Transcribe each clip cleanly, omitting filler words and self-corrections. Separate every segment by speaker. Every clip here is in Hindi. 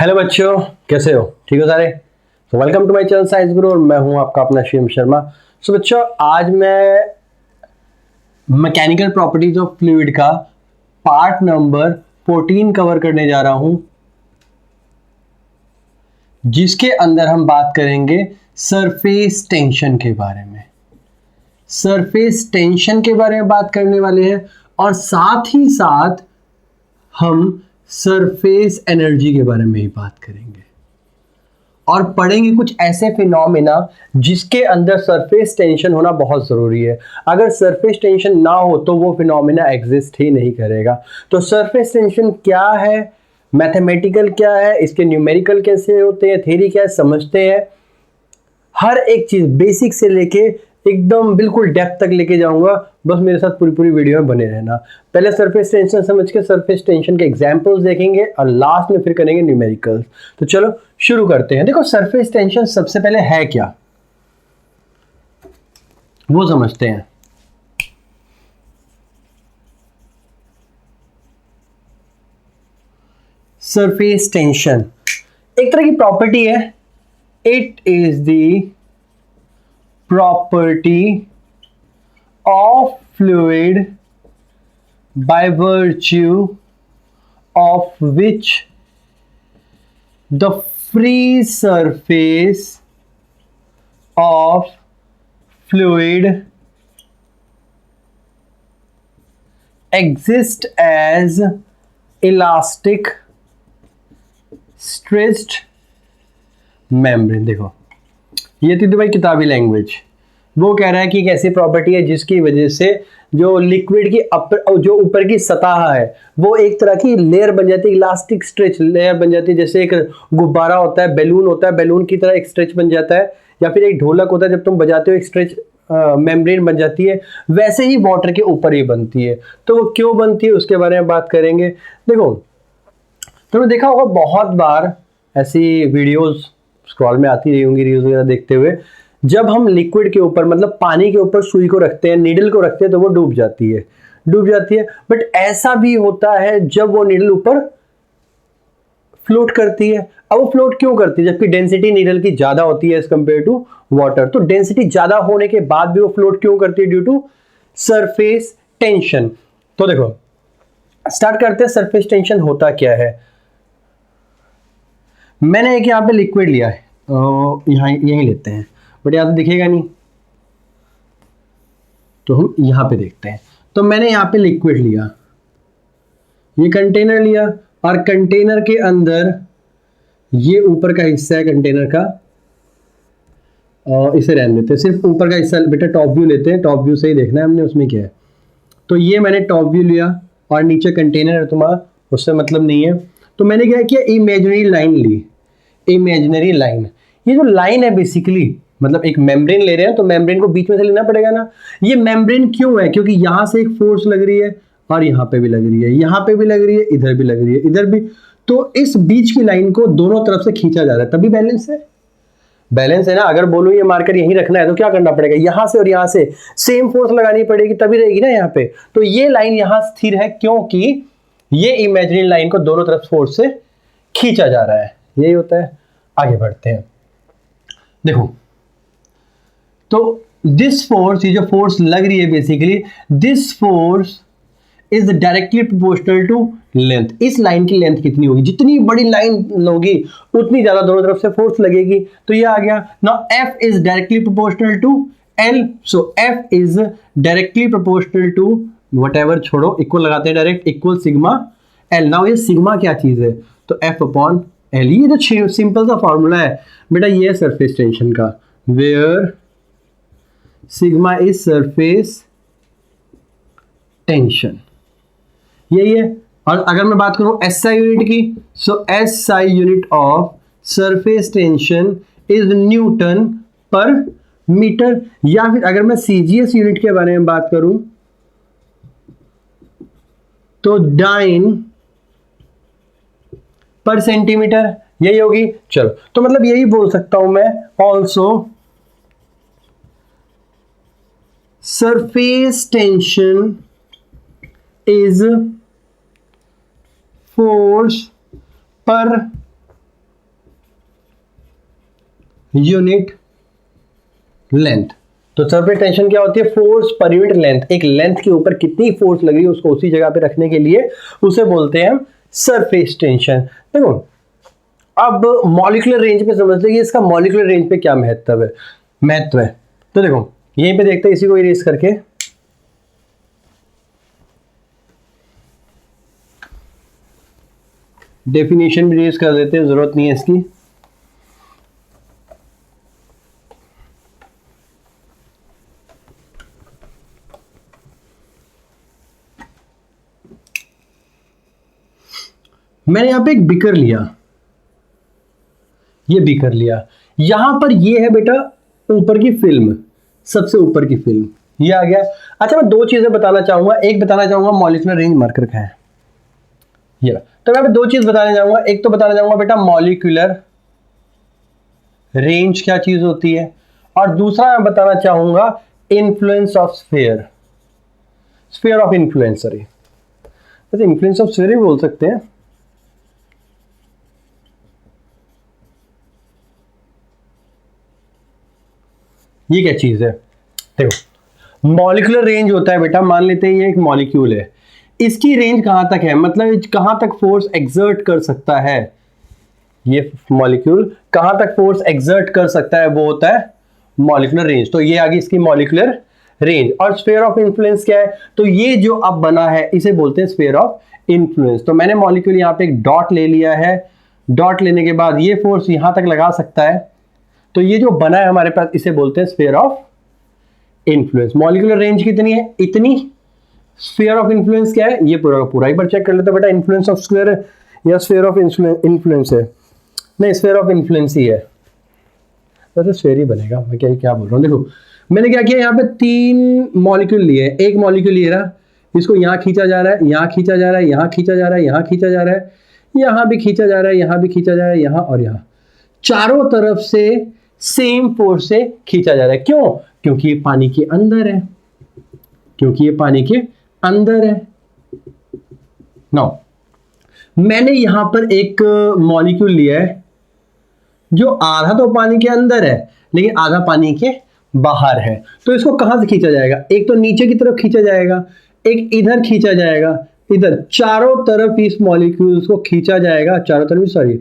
Speaker 1: हेलो बच्चों, कैसे हो? ठीक हो सारे? तो welcome to my channel science guru और मैं हूं आपका अपना शिवम शर्मा। सो बच्चों, आज मैं मैकेनिकल प्रॉपर्टीज ऑफ फ्लूइड का पार्ट नंबर 14 कवर करने जा रहा हूं, जिसके अंदर हम बात करेंगे सरफेस टेंशन के बारे में। सरफेस टेंशन के बारे में बात करने वाले हैं और साथ ही साथ हम सरफेस एनर्जी के बारे में ही बात करेंगे और पढ़ेंगे कुछ ऐसे फिनोमेना जिसके अंदर सरफेस टेंशन होना बहुत ज़रूरी है। अगर सरफेस टेंशन ना हो तो वो फिनोमेना एग्जिस्ट ही नहीं करेगा। तो सरफेस टेंशन क्या है, मैथमेटिकल क्या है, इसके न्यूमेरिकल कैसे होते हैं, थ्योरी क्या है, समझते हैं। हर एक चीज़ बेसिक से लेके एकदम बिल्कुल डेप्थ तक लेके जाऊंगा। बस मेरे साथ पूरी पूरी वीडियो में बने रहना। पहले सरफेस टेंशन समझ के सरफेस टेंशन के एग्जांपल्स देखेंगे और लास्ट में फिर करेंगे न्यूमेरिकल्स। तो चलो शुरू करते हैं। देखो, सरफेस टेंशन सबसे पहले है क्या वो समझते हैं। सरफेस टेंशन एक तरह की प्रॉपर्टी है। It is the property of fluid by virtue of which the free surface of fluid exists as elastic stretched membrane। देखो, ये थी तो भाई किताबी लैंग्वेज। वो कह रहा है कि एक ऐसी प्रॉपर्टी है जिसकी वजह से जो लिक्विड की जो ऊपर की सतह है वो एक तरह की लेयर बन जाती है, इलास्टिक स्ट्रेच लेयर बन जाती है। जैसे एक गुब्बारा होता है, बैलून होता है, बैलून की तरह एक स्ट्रेच बन जाता है, या फिर एक ढोलक होता है, जब तुम बजाते हो एक स्ट्रेच मेम्ब्रेन बन जाती है। वैसे ही वाटर के ऊपर ही बनती है। तो वो क्यों बनती है उसके बारे में बात करेंगे। देखो, तुमने देखा होगा बहुत बार ऐसी वीडियोस स्क्रॉल में आती रही होंगी, रील्स वगैरह देखते हुए, जब हम लिक्विड के ऊपर मतलब पानी के ऊपर सुई को रखते हैं, नीडल को रखते हैं, तो वो डूब जाती है। बट ऐसा भी होता है जब वो नीडल ऊपर फ्लोट करती है। अब वो फ्लोट क्यों करती है जबकि डेंसिटी नीडल की ज्यादा होती है एज कंपेयर टू वाटर? तो डेंसिटी ज्यादा होने के बाद भी वो फ्लोट क्यों करती है? Due to surface tension. तो देखो, स्टार्ट करते हैं सरफेस टेंशन होता क्या है। मैंने एक यहाँ पे लिक्विड लिया है, यहाँ यहीं लेते हैं, बट यहाँ तो दिखेगा नहीं, तो हम यहाँ पे देखते हैं। तो मैंने यहाँ पे लिक्विड लिया, ये कंटेनर लिया, और कंटेनर के अंदर ये ऊपर का हिस्सा है कंटेनर का, और इसे रहने देते हैं, सिर्फ ऊपर का हिस्सा। बेटा टॉप व्यू लेते हैं, टॉप व्यू से ही देखना है हमने, उसमें क्या है। तो ये मैंने टॉप व्यू लिया और नीचे कंटेनर है तुम्हारा, उससे मतलब नहीं है। तो मैंने क्या किया, इमेजिनरी लाइन ली। इमेजिनरी लाइन, ये जो लाइन है बेसिकली मतलब एक मेम्ब्रेन ले रहे हैं, तो मेम्ब्रेन को बीच में से लेना पड़ेगा ना। ये मेम्ब्रेन क्यों है? क्योंकि यहां से एक फोर्स लग रही है और यहां पे भी लग रही है, यहां पे भी लग रही है, इधर भी लग रही है, इधर भी। तो इस बीच की लाइन को दोनों तरफ से खींचा जा रहा है, तभी बैलेंस है। बैलेंस है ना। अगर बोलूं ये मार्कर यहीं रखना है तो क्या करना पड़ेगा, यहां से और यहां से सेम फोर्स लगानी पड़ेगी, तभी रहेगी ना यहाँ पे। तो ये लाइन यहां स्थिर है क्योंकि ये इमेजिनरी लाइन को दोनों तरफ फोर्स से खींचा जा रहा है। यही होता है। आगे बढ़ते हैं। देखो, तो दिस फोर्स, ये जो फोर्स लग रही है basically, this force is directly proportional to length. इस लाइन की लेंथ कितनी होगी, जितनी बड़ी लाइन लोगी उतनी ज्यादा दोनों तरफ से फोर्स लगेगी। तो ये आ गया। Now F is directly proportional to L, so F is directly proportional to whatever, छोड़ो, इक्वल लगाते हैं direct, equal sigma L। Now ये सिग्मा क्या चीज है? तो F अपॉन L। ये जो सिंपल सा फॉर्मूला है बेटा, ये है सरफेस टेंशन का, where sigma is surface tension, यही है। और अगर मैं बात करूं SI यूनिट की, सो SI unit of surface tension is Newton पर मीटर। या फिर अगर मैं CGS यूनिट के बारे में बात करूं तो डाइन पर सेंटीमीटर, यही होगी। चलो, तो मतलब यही बोल सकता हूं मैं, also surface tension is force per unit length. तो सरफेस टेंशन क्या होती है? Force per unit length. एक लेंथ के ऊपर कितनी फोर्स लग रही है उसको उसी जगह पे रखने के लिए उसे बोलते हैं हम सरफेस टेंशन। देखो अब मॉलिक्यूलर रेंज पे समझ लीजिए इसका मॉलिक्यूलर रेंज पे क्या महत्व है। तो देखो यहीं पे देखते हैं, इसी को इरेज करके डेफिनेशन भी इरेज कर देते हैं, जरूरत नहीं है इसकी। मैंने यहां पे एक बीकर लिया, ये बीकर लिया, यहां पर ये है बेटा ऊपर की फिल्म, सबसे ऊपर की फिल्म, ये आ गया। अच्छा मैं दो चीजें बताना चाहूंगा, एक बताना चाहूंगा मॉलिक्यूलर रेंज मार्कर का है ये। तो मैं दो चीज बताने जाऊंगा, एक तो बताना चाहूंगा बेटा मॉलिक्यूलर रेंज क्या चीज होती है, और दूसरा मैं बताना चाहूंगा influence of sphere, sphere of influence. Sorry वैसे इन्फ्लुएंस ऑफ स्फीयर ही बोल सकते हैं। ये क्या चीज है? देखो मॉलिक्यूलर रेंज होता है बेटा, मान लेते हैं ये एक मॉलिक्यूल है, इसकी रेंज कहां तक है, मतलब कहां तक फोर्स एक्सर्ट कर सकता है, ये मॉलिक्यूल कहां तक फोर्स एक्सर्ट कर सकता है वो होता है मॉलिक्यूलर रेंज। तो ये आ गई इसकी मॉलिक्यूलर रेंज। और स्फीयर ऑफ इन्फ्लुएंस क्या है? तो ये जो अब बना है इसे बोलते हैं स्फीयर ऑफ इन्फ्लुएंस। तो मैंने मॉलिक्यूल यहां पे एक डॉट ले लिया है, डॉट लेने के बाद ये फोर्स यहां तक लगा सकता है, तो ये जो बना है हमारे पास इसे बोलते हैं sphere of influence. Molecular range कितनी है? इतनी। स्फीयर ऑफ इन्फ्लुएंस क्या है? ये पूरा पूरा एक बार चेक कर लेते हैं बेटा, इन्फ्लुएंस ऑफ स्क्वायर या स्फीयर ऑफ इन्फ्लुएंस है? नहीं, स्फीयर ऑफ इन्फ्लुएंस ही है, वैसे स्फीयर ही बनेगा, मैं क्या बोल रहा हूँ। देखो मैंने क्या किया, यहाँ पे तीन मॉलिक्यूल लिए, एक मॉलिक्यूल ये रहा, इसको यहाँ खींचा जा रहा है, यहाँ खींचा जा रहा है, यहाँ खींचा जा रहा है, यहाँ खींचा जा रहा है, यहाँ भी खींचा जा रहा है, यहाँ भी खींचा जा रहा है, यहाँ और यहाँ, चारों तरफ से सेम फोर्स से खींचा जा रहा है। क्यों? क्योंकि ये पानी के अंदर है, क्योंकि ये पानी के अंदर है। नाउ मैंने यहां पर एक मॉलिक्यूल लिया है जो आधा तो पानी के अंदर है लेकिन आधा पानी के बाहर है, तो इसको कहां से खींचा जाएगा? एक तो नीचे की तरफ खींचा जाएगा, एक इधर खींचा जाएगा, इधर चारों तरफ इस मॉलिक्यूल को खींचा जाएगा, चारों तरफ, सॉरी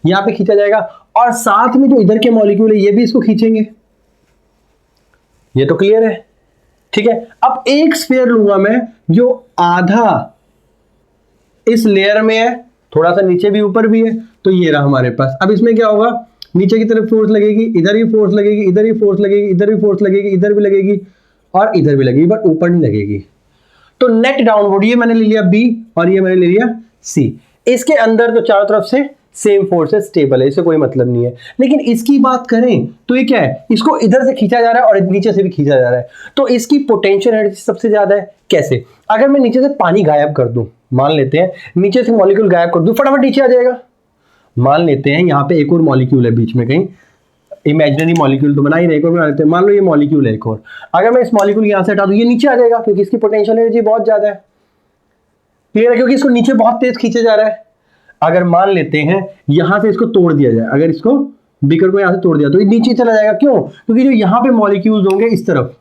Speaker 1: यहां पे खींचा जाएगा, और साथ में जो इधर के मॉलिक्यूल है ये भी इसको खींचेंगे। ये तो क्लियर है, ठीक है। अब एक स्फीयर लूंगा मैं जो आधा इस लेयर में है, थोड़ा सा नीचे भी ऊपर भी है, तो ये रहा हमारे पास। अब इसमें क्या होगा, नीचे की तरफ फोर्स लगेगी, इधर ही फोर्स लगेगी, इधर ही फोर्स लगेगी, इधर भी फोर्स लगेगी, इधर भी लगेगी और इधर भी लगेगी, बट ऊपर नहीं लगेगी। तो नेट डाउनवर्ड ये मैंने ले लिया बी और ये मैंने ले लिया सी। इसके अंदर तो चारों तरफ से सेम फोर्स है, स्टेबल है, इसे कोई मतलब नहीं है। लेकिन इसकी बात करें तो ये क्या है, इसको इधर से खींचा जा रहा है और नीचे से भी खींचा जा रहा है, तो इसकी पोटेंशियल एनर्जी सबसे ज्यादा है। कैसे? अगर मैं नीचे से पानी गायब कर दूं, मान लेते हैं नीचे से मॉलिक्यूल गायब कर दूं, फटाफट नीचे आ जाएगा। मान लेते हैं यहाँ पे एक और मॉलिक्यूल है बीच में कहीं, इमेजिनरी मॉलिक्यूल तो बना ही नहीं, एक और बना लेते हैं, मान लो ये मॉलिक्यूल है एक और, अगर मैं इस मॉलिक्यूल यहां से हटा दूं ये नीचे आ जाएगा क्योंकि इसकी पोटेंशियल एनर्जी बहुत ज्यादा है। क्लियर है? क्योंकि इसको नीचे बहुत तेज खींचा जा रहा है। अगर मान लेते हैं यहां से इसको तोड़ दिया जाए, अगर इसको बीकर को यहां से तोड़ दिया तो ये नीचे चला जाएगा। क्यों? क्योंकि जो यहां पे मॉलिक्यूल्स होंगे इस तरफ,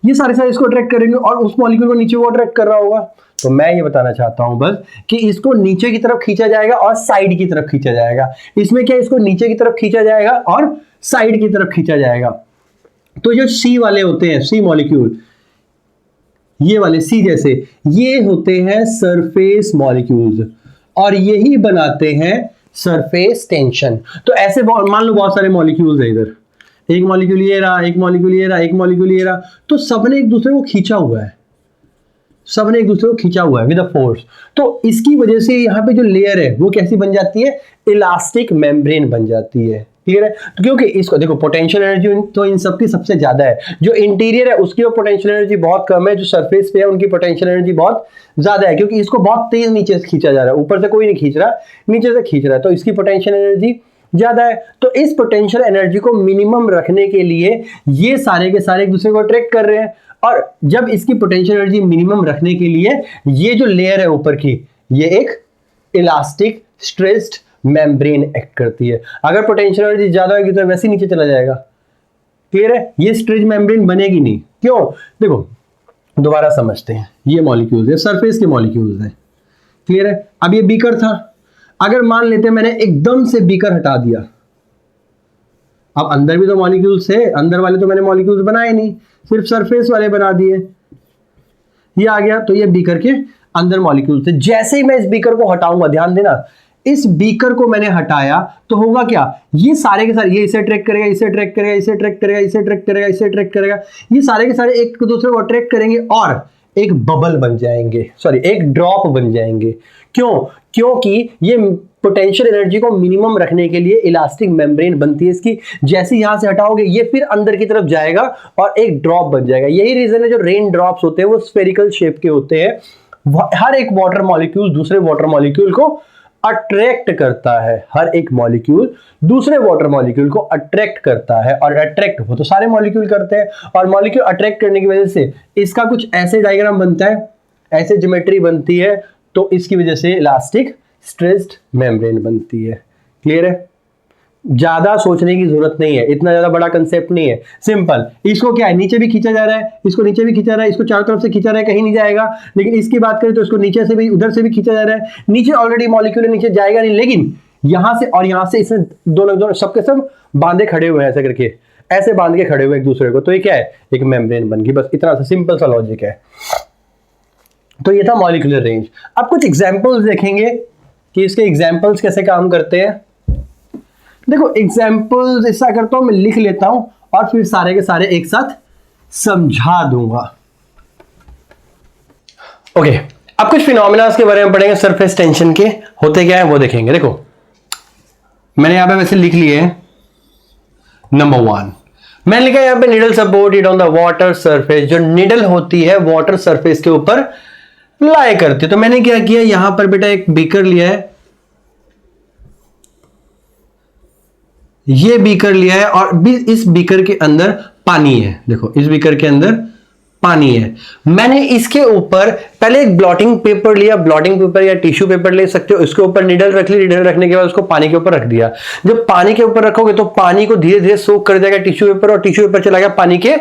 Speaker 1: ये सारे इसको अट्रैक्ट करेंगे और उस मॉलिक्यूल को नीचे वो अट्रैक्ट कर रहा होगा। तो मैं ये बताना चाहता हूं बस कि इसको नीचे की तरफ खींचा जाएगा और साइड की तरफ खींचा जाएगा। इसमें क्या, इसको नीचे की तरफ खींचा जाएगा और साइड की तरफ खींचा जाएगा। तो जो सी वाले होते हैं, सी मॉलिक्यूल, ये वाले सी जैसे, ये होते हैं सरफेस मॉलिक्यूल्स और यही बनाते हैं सरफेस टेंशन। तो ऐसे मान लो बहुत सारे मॉलिक्यूल्स है, इधर एक मॉलिक्यूल ये रहा, एक मॉलिक्यूल ये रहा, एक मॉलिक्यूल ये रहा, तो सबने एक दूसरे को खींचा हुआ है, सबने एक दूसरे को खींचा हुआ है विद अ फोर्स। तो इसकी वजह से यहाँ पे जो लेयर है वो कैसी बन जाती है, इलास्टिक मेम्ब्रेन बन जाती है। क्लियर है? तो क्योंकि इसको देखो पोटेंशियल एनर्जी तो इन सबकी सबसे ज्यादा है, जो इंटीरियर है उसकी पोटेंशियल एनर्जी बहुत कम है, जो सरफेस पे है उनकी पोटेंशियल एनर्जी बहुत ज्यादा है, क्योंकि इसको बहुत तेज नीचे से खींचा जा रहा है, ऊपर से कोई नहीं खींच रहा, नीचे से खींच रहा है, तो इसकी पोटेंशियल एनर्जी ज्यादा है। तो इस पोटेंशियल एनर्जी को मिनिमम रखने के लिए ये सारे के सारे एक दूसरे को अट्रैक्ट कर रहे हैं, और जब इसकी पोटेंशियल एनर्जी मिनिमम रखने के लिए ये जो लेयर है ऊपर की, ये एक इलास्टिक स्ट्रेस्ड मेम्ब्रेन एक्ट करती है। अगर पोटेंशियल एनर्जी ज्यादा होगी तो वैसे ही नीचे चला जाएगा। क्लियर है? ये स्ट्रेच मेम्ब्रेन बनेगी नहीं। क्यों? देखो दोबारा समझते हैं। ये मॉलिक्यूल्स है, सरफेस के मॉलिक्यूल्स हैं। क्लियर है? अब ये बीकर था, अगर मान लेते हैं मैंने एकदम से बीकर हटा दिया, अब अंदर भी तो मॉलिक्यूल्स है, अंदर वाले तो मैंने मॉलिक्यूल्स बनाए नहीं, सिर्फ सरफेस वाले बना दिए। ये आ गया, तो ये बीकर के अंदर मॉलिक्यूल्स थे। जैसे ही मैं इस बीकर को हटाऊंगा, ध्यान देना, इस बीकर को मैंने हटाया तो होगा क्या, ये सारे के सारे, ये इसे अट्रैक्ट करेगा, इसे अट्रैक्ट करेगा, इसे अट्रैक्ट करेगा, इसे अट्रैक्ट करेगा, इसे अट्रैक्ट करेगा, ये सारे के सारे एक दूसरे को अट्रैक्ट करेंगे और एक बबल बन जाएंगे, सॉरी एक ड्रॉप बन जाएंगे। क्यों? क्योंकि ये पोटेंशियल एनर्जी को मिनिमम रखने के लिए इलास्टिक मेम्ब्रेन बनती है इसकी। जैसे यहां से हटाओगे ये फिर अंदर की तरफ जाएगा और एक ड्रॉप बन जाएगा। यही रीजन है जो रेन ड्रॉप्स होते हैं वो स्फेरिकल शेप के होते हैं। हर एक वाटर मॉलिक्यूल दूसरे वाटर मॉलिक्यूल को अट्रैक्ट करता है, हर एक मॉलिक्यूल दूसरे वाटर मॉलिक्यूल को अट्रैक्ट करता है, और अट्रैक्ट हो तो सारे मॉलिक्यूल करते हैं, और मॉलिक्यूल अट्रैक्ट करने की वजह से इसका कुछ ऐसे डायग्राम बनता है, ऐसे ज्योमेट्री बनती है, तो इसकी वजह से इलास्टिक स्ट्रेच्ड मेम्ब्रेन बनती है। क्लियर है? ज्यादा सोचने की जरूरत नहीं है, इतना ज्यादा बड़ा कंसेप्ट नहीं है, सिंपल। इसको क्या है, नीचे भी खींचा जा रहा है, इसको नीचे भी खींचा रहा है, इसको चारों तरफ से खींचा रहा है, कहीं नहीं जाएगा। लेकिन इसकी बात करें तो इसको नीचे से भी, उधर से भी खींचा जा रहा है। नीचे ऑलरेडी मॉलिक्यूल नीचे जाएगा नहीं, लेकिन यहां से और यहां से इसमें दोनों सबके सब बांधे खड़े हुए हैं, ऐसे करके, ऐसे बांध के खड़े हुए एक दूसरे को, तो ये क्या है, एक मेम्ब्रेन बन गई। बस इतना सा सिंपल सा लॉजिक है। तो ये था मॉलिक्यूलर रेंज। अब कुछ एग्जाम्पल्स देखेंगे कि इसके एग्जाम्पल्स कैसे काम करते हैं। देखो एग्जाम्पल्स ऐसा करता हूं, मैं लिख लेता हूं और फिर सारे के सारे एक साथ समझा दूंगा। ओके, अब कुछ फिनोमेना के बारे में पढ़ेंगे, सरफेस टेंशन के होते क्या है वो देखेंगे। देखो मैंने यहां पे वैसे लिख लिए हैं। नंबर 1 मैंने लिखा यहां पे needle supported on the water surface. जो निडल होती है वाटर सरफेस के ऊपर लाई करती है। तो मैंने क्या किया, यहां पर बेटा एक बीकर लिया है, ये बीकर लिया है, और इस बीकर के अंदर पानी है। देखो इस बीकर के अंदर पानी है। मैंने इसके ऊपर पहले एक ब्लॉटिंग पेपर लिया, ब्लॉटिंग पेपर या टिश्यू पेपर ले सकते हो, इसके ऊपर निडल रख ली, निडल रखने के बाद उसको पानी के ऊपर रख दिया। जब पानी के ऊपर रखोगे तो पानी को धीरे धीरे सोख कर देगा टिश्यू पेपर, और टिश्यू पेपर चला गया पानी के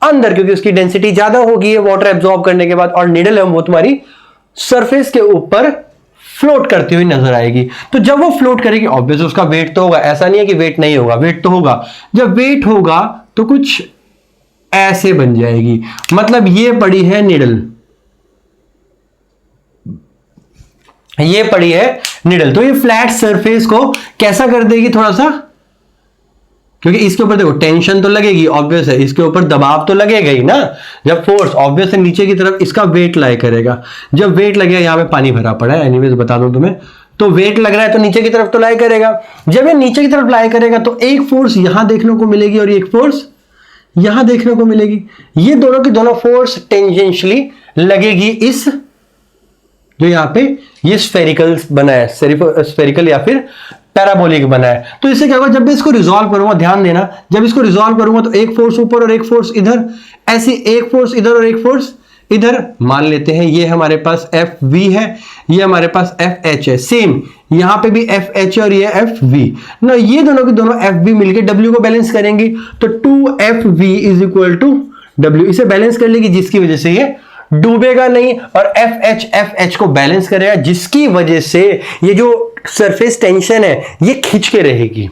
Speaker 1: अंदर, क्योंकि उसकी डेंसिटी ज्यादा होगी वाटर एब्जॉर्ब करने के बाद, और निडल है वो तुम्हारी सरफेस के ऊपर फ्लोट करती हुई नजर आएगी। तो जब वो फ्लोट करेगी ऑब्वियसली उसका वेट तो होगा, ऐसा नहीं है कि वेट नहीं होगा, वेट तो होगा। जब वेट होगा तो कुछ ऐसे बन जाएगी, मतलब ये पड़ी है निडल, ये पड़ी है निडल, तो ये फ्लैट सरफेस को कैसा कर देगी थोड़ा सा, क्योंकि इसके ऊपर देखो टेंशन तो लगेगी, ऑब्वियस है, इसके ऊपर दबाव तो लगेगा ही ना। जब फोर्स ऑब्वियस है नीचे की तरफ, इसका वेट लाई करेगा। जब वेट लगेगा, यहां पे पानी भरा पड़ा है, एनीवेज बता दूं तुम्हें, तो वेट लग रहा है तो नीचे की तरफ तो लाई करेगा। जब ये नीचे की तरफ लाई करेगा तो एक फोर्स यहां देखने को मिलेगी और एक फोर्स यहां देखने को मिलेगी। ये दोनों की दोनों फोर्स टेंजेंशियली लगेगी इस, जो यहां पे ये स्फेरिकल बना है, स्फेरिकल या फिर पैराबोलिक बना है। तो इससे क्या होगा, जब मैं इसको रिजॉल्व करूंगा, ध्यान देना, जब इसको रिजॉल्व करूंगा तो एक फोर्स ऊपर और एक फोर्स इधर, ऐसी एक फोर्स इधर और एक फोर्स इधर। मान लेते हैं ये हमारे पास एफ वी है, ये हमारे पास एफ एच है, सेम यहां पे भी एफ एच और ये एफ वी ना, ये दोनों के दोनों एफ वी मिलकर डब्ल्यू को बैलेंस करेंगी। तो 2FV is equal to W, इसे बैलेंस कर लेगी, जिसकी वजह से ये डूबेगा नहीं, और एफ एच को बैलेंस करेगा, जिसकी वजह से ये जो सरफेस टेंशन है ये खींच के रहेगी।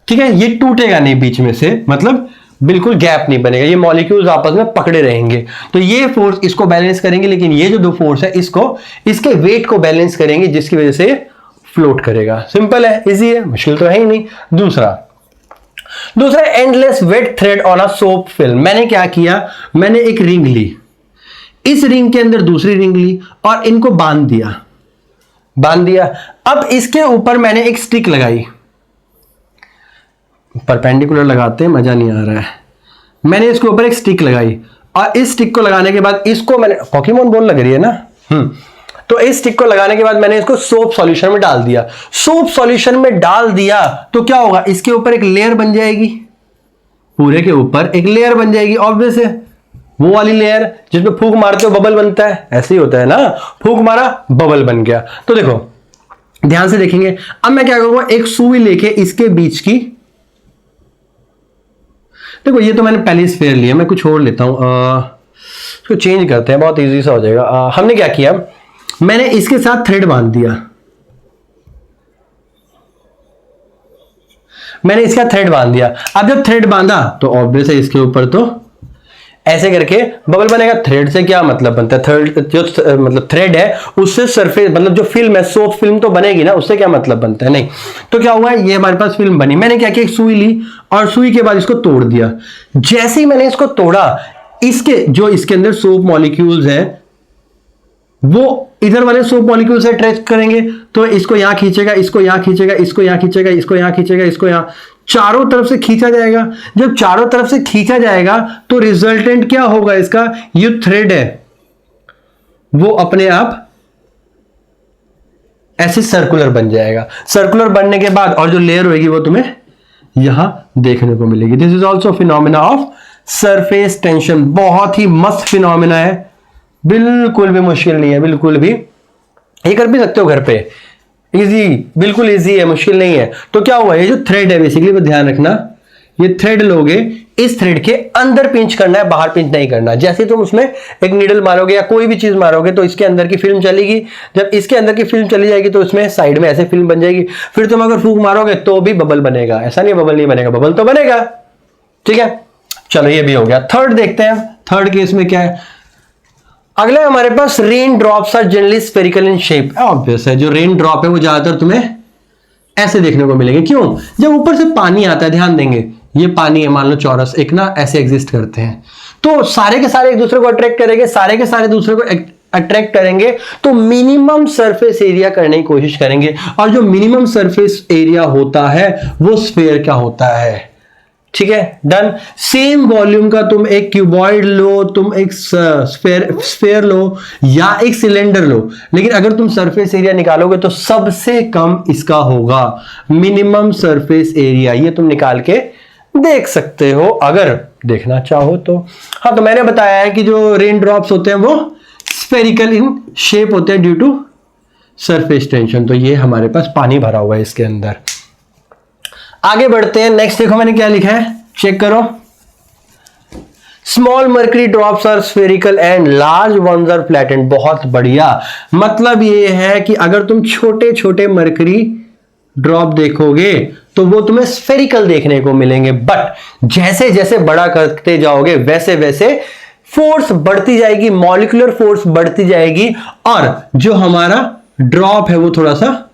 Speaker 1: ठीक है, ये टूटेगा नहीं बीच में से, मतलब बिल्कुल गैप नहीं बनेगा, ये मॉलिक्यूल्स आपस में पकड़े रहेंगे। तो ये फोर्स इसको बैलेंस करेंगे, लेकिन ये जो दो फोर्स है इसको, इसके वेट को बैलेंस करेंगे, जिसकी वजह से फ्लोट करेगा। सिंपल है, इजी है, मुश्किल तो है ही नहीं। दूसरा endless wet thread on a soap film. मैंने क्या किया, मैंने एक रिंग ली, इस रिंग के अंदर दूसरी रिंग ली और इनको बांध दिया। अब इसके ऊपर मैंने एक स्टिक लगाई, परपेंडिकुलर लगाते हैं मजा नहीं आ रहा है। मैंने इसके ऊपर एक स्टिक लगाई, और इस स्टिक को लगाने के बाद इसको मैंने, पोकेमॉन बॉल लग रही है ना, तो इस स्टिक को लगाने के बाद मैंने इसको सोप सॉल्यूशन में डाल दिया। सोप सॉल्यूशन में डाल दिया तो क्या होगा, इसके ऊपर एक लेयर बन जाएगी, पूरे के ऊपर एक लेयर बन जाएगी। ऑब्वियस है, वो वाली लेयर जिसमें फूंक मारते हो बबल बनता है, ऐसे ही होता है ना, फूंक मारा बबल बन गया। तो देखो ध्यान से देखेंगे। अब मैं क्या करूंगा, एक सुई लेके इसके बीच की, देखो ये तो मैंने पहले स्फेयर लिया, मैं कुछ और लेता हूं, इसको चेंज करते हैं, बहुत इजी सा हो जाएगा। हमने क्या किया, मैंने इसके साथ थ्रेड बांध दिया, मैंने इसका थ्रेड बांध दिया। अब जब थ्रेड बांधा तो ऑब्वियस है इसके ऊपर तो ऐसे करके बबल बनेगा। थ्रेड से क्या मतलब बनता है, थ्रेड जो मतलब थ्रेड है उससे सरफेस मतलब जो फिल्म है, सोप फिल्म तो बनेगी ना, उससे क्या मतलब बनता है, नहीं। तो क्या हुआ, ये हमारे पास फिल्म बनी। मैंने क्या किया, एक सुई ली और सुई के बाद इसको तोड़ दिया। जैसे ही मैंने इसको तोड़ा, इसके जो इसके अंदर सोप मॉलिक्यूल्स है वो इधर वाले सोप मॉलिक्यूल से अट्रैक्ट करेंगे, तो इसको यहां खींचेगा, इसको यहां खींचेगा, इसको यहां खींचेगा, इसको यहां खींचेगा, इसको यहां, चारों तरफ से खींचा जाएगा। जब चारों तरफ से खींचा जाएगा तो रिजल्टेंट क्या होगा, इसका ये थ्रेड है वो अपने आप ऐसे सर्कुलर बन जाएगा। सर्कुलर बनने के बाद और जो लेयर होगी वो तुम्हें यहां देखने को मिलेगी। This is also phenomena of surface tension. बहुत ही मस्त फिनोमिना है, बिल्कुल भी मुश्किल नहीं है, बिल्कुल भी, ये कर भी सकते हो घर पे, इजी, बिल्कुल इजी है, मुश्किल नहीं है। तो क्या हुआ, ये जो थ्रेड है बेसिकली, वो ध्यान रखना, ये थ्रेड लोगे, इस थ्रेड के अंदर पिंच करना है, बाहर पिंच नहीं करना। जैसे तुम उसमें एक नीडल मारोगे या कोई भी चीज मारोगे तो इसके अंदर की फिल्म चलेगी। जब इसके अंदर की फिल्म चली जाएगी तो इसमें साइड में ऐसे फिल्म बन जाएगी। फिर तुम अगर फूंक मारोगे तो भी बबल बनेगा, ऐसा नहीं बबल नहीं बनेगा, बबल तो बनेगा। ठीक है, चलो ये भी हो गया। थर्ड देखते हैं, थर्ड केस में क्या है। अगले हमारे पास rain drops are generally spherical in shape. Obvious है, जो रेन ड्रॉप है वो ज्यादातर तुम्हें ऐसे देखने को मिलेंगे। क्यों, जब ऊपर से पानी आता है, ध्यान देंगे, ये पानी है मान लो चौरस, एक ना ऐसे एग्जिस्ट करते हैं, तो सारे के सारे एक दूसरे को अट्रैक्ट करेंगे, सारे के सारे दूसरे को अट्रैक्ट करेंगे, तो मिनिमम सरफेस एरिया करने की कोशिश करेंगे। और जो मिनिमम सरफेस एरिया होता है वो स्फेयर का होता है। ठीक है, डन। सेम वॉल्यूम का तुम एक क्यूबॉइड लो, तुम एक स्फेयर लो या एक सिलेंडर लो, लेकिन अगर तुम सरफेस एरिया निकालोगे तो सबसे कम इसका होगा मिनिमम सरफेस एरिया। ये तुम निकाल के देख सकते हो अगर देखना चाहो तो। हाँ, तो मैंने बताया है कि जो रेन ड्रॉप्स होते हैं वो स्फेरिकल इन शेप होते हैं ड्यू टू सरफेस टेंशन। तो ये हमारे पास पानी भरा हुआ है इसके अंदर। आगे बढ़ते हैं, नेक्स्ट देखो मैंने क्या लिखा है, चेक करो। Small mercury drops are spherical and large ones are flattened. बहुत बढ़िया, मतलब ये है कि अगर तुम छोटे छोटे मर्करी ड्रॉप देखोगे तो वो तुम्हें स्फेरिकल देखने को मिलेंगे, बट जैसे जैसे बड़ा करते जाओगे वैसे वैसे फोर्स बढ़ती जाएगी, मॉलिक्यूलर फोर्स बढ़ती जाएगी, और जो हमारा ड्रॉप है वो थोड़ा सा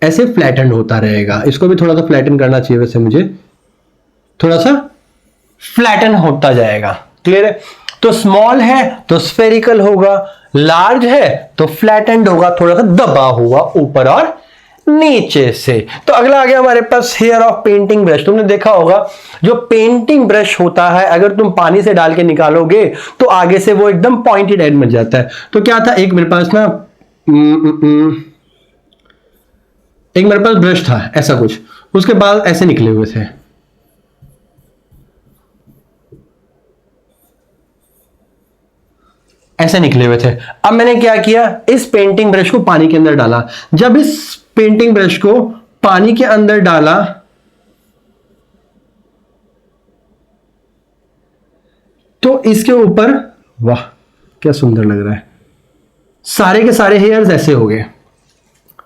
Speaker 1: ऐसे फ्लैटन होता रहेगा। इसको भी थोड़ा सा फ्लैटन करना चाहिए वैसे मुझे, थोड़ा सा फ्लैटन होता जाएगा। क्लियर है, तो स्मॉल है तो स्फेरिकल होगा, लार्ज है तो फ्लैटेंड होगा, थोड़ा सा दबा हुआ ऊपर और नीचे से। तो अगला आ गया हमारे पास हेयर ऑफ पेंटिंग ब्रश। तुमने देखा होगा जो पेंटिंग ब्रश होता है अगर तुम पानी से डाल के निकालोगे तो आगे से वो एकदम पॉइंटेड एंड बन जाता है। तो क्या था, एक मेरे पास ना एक मेरे पास ब्रश था ऐसा कुछ, उसके बाल ऐसे निकले हुए थे, ऐसे निकले हुए थे। अब मैंने क्या किया, इस पेंटिंग ब्रश को पानी के अंदर डाला। जब इस पेंटिंग ब्रश को पानी के अंदर डाला तो इसके ऊपर, वाह क्या सुंदर लग रहा है, सारे के सारे हेयर्स ऐसे हो गए,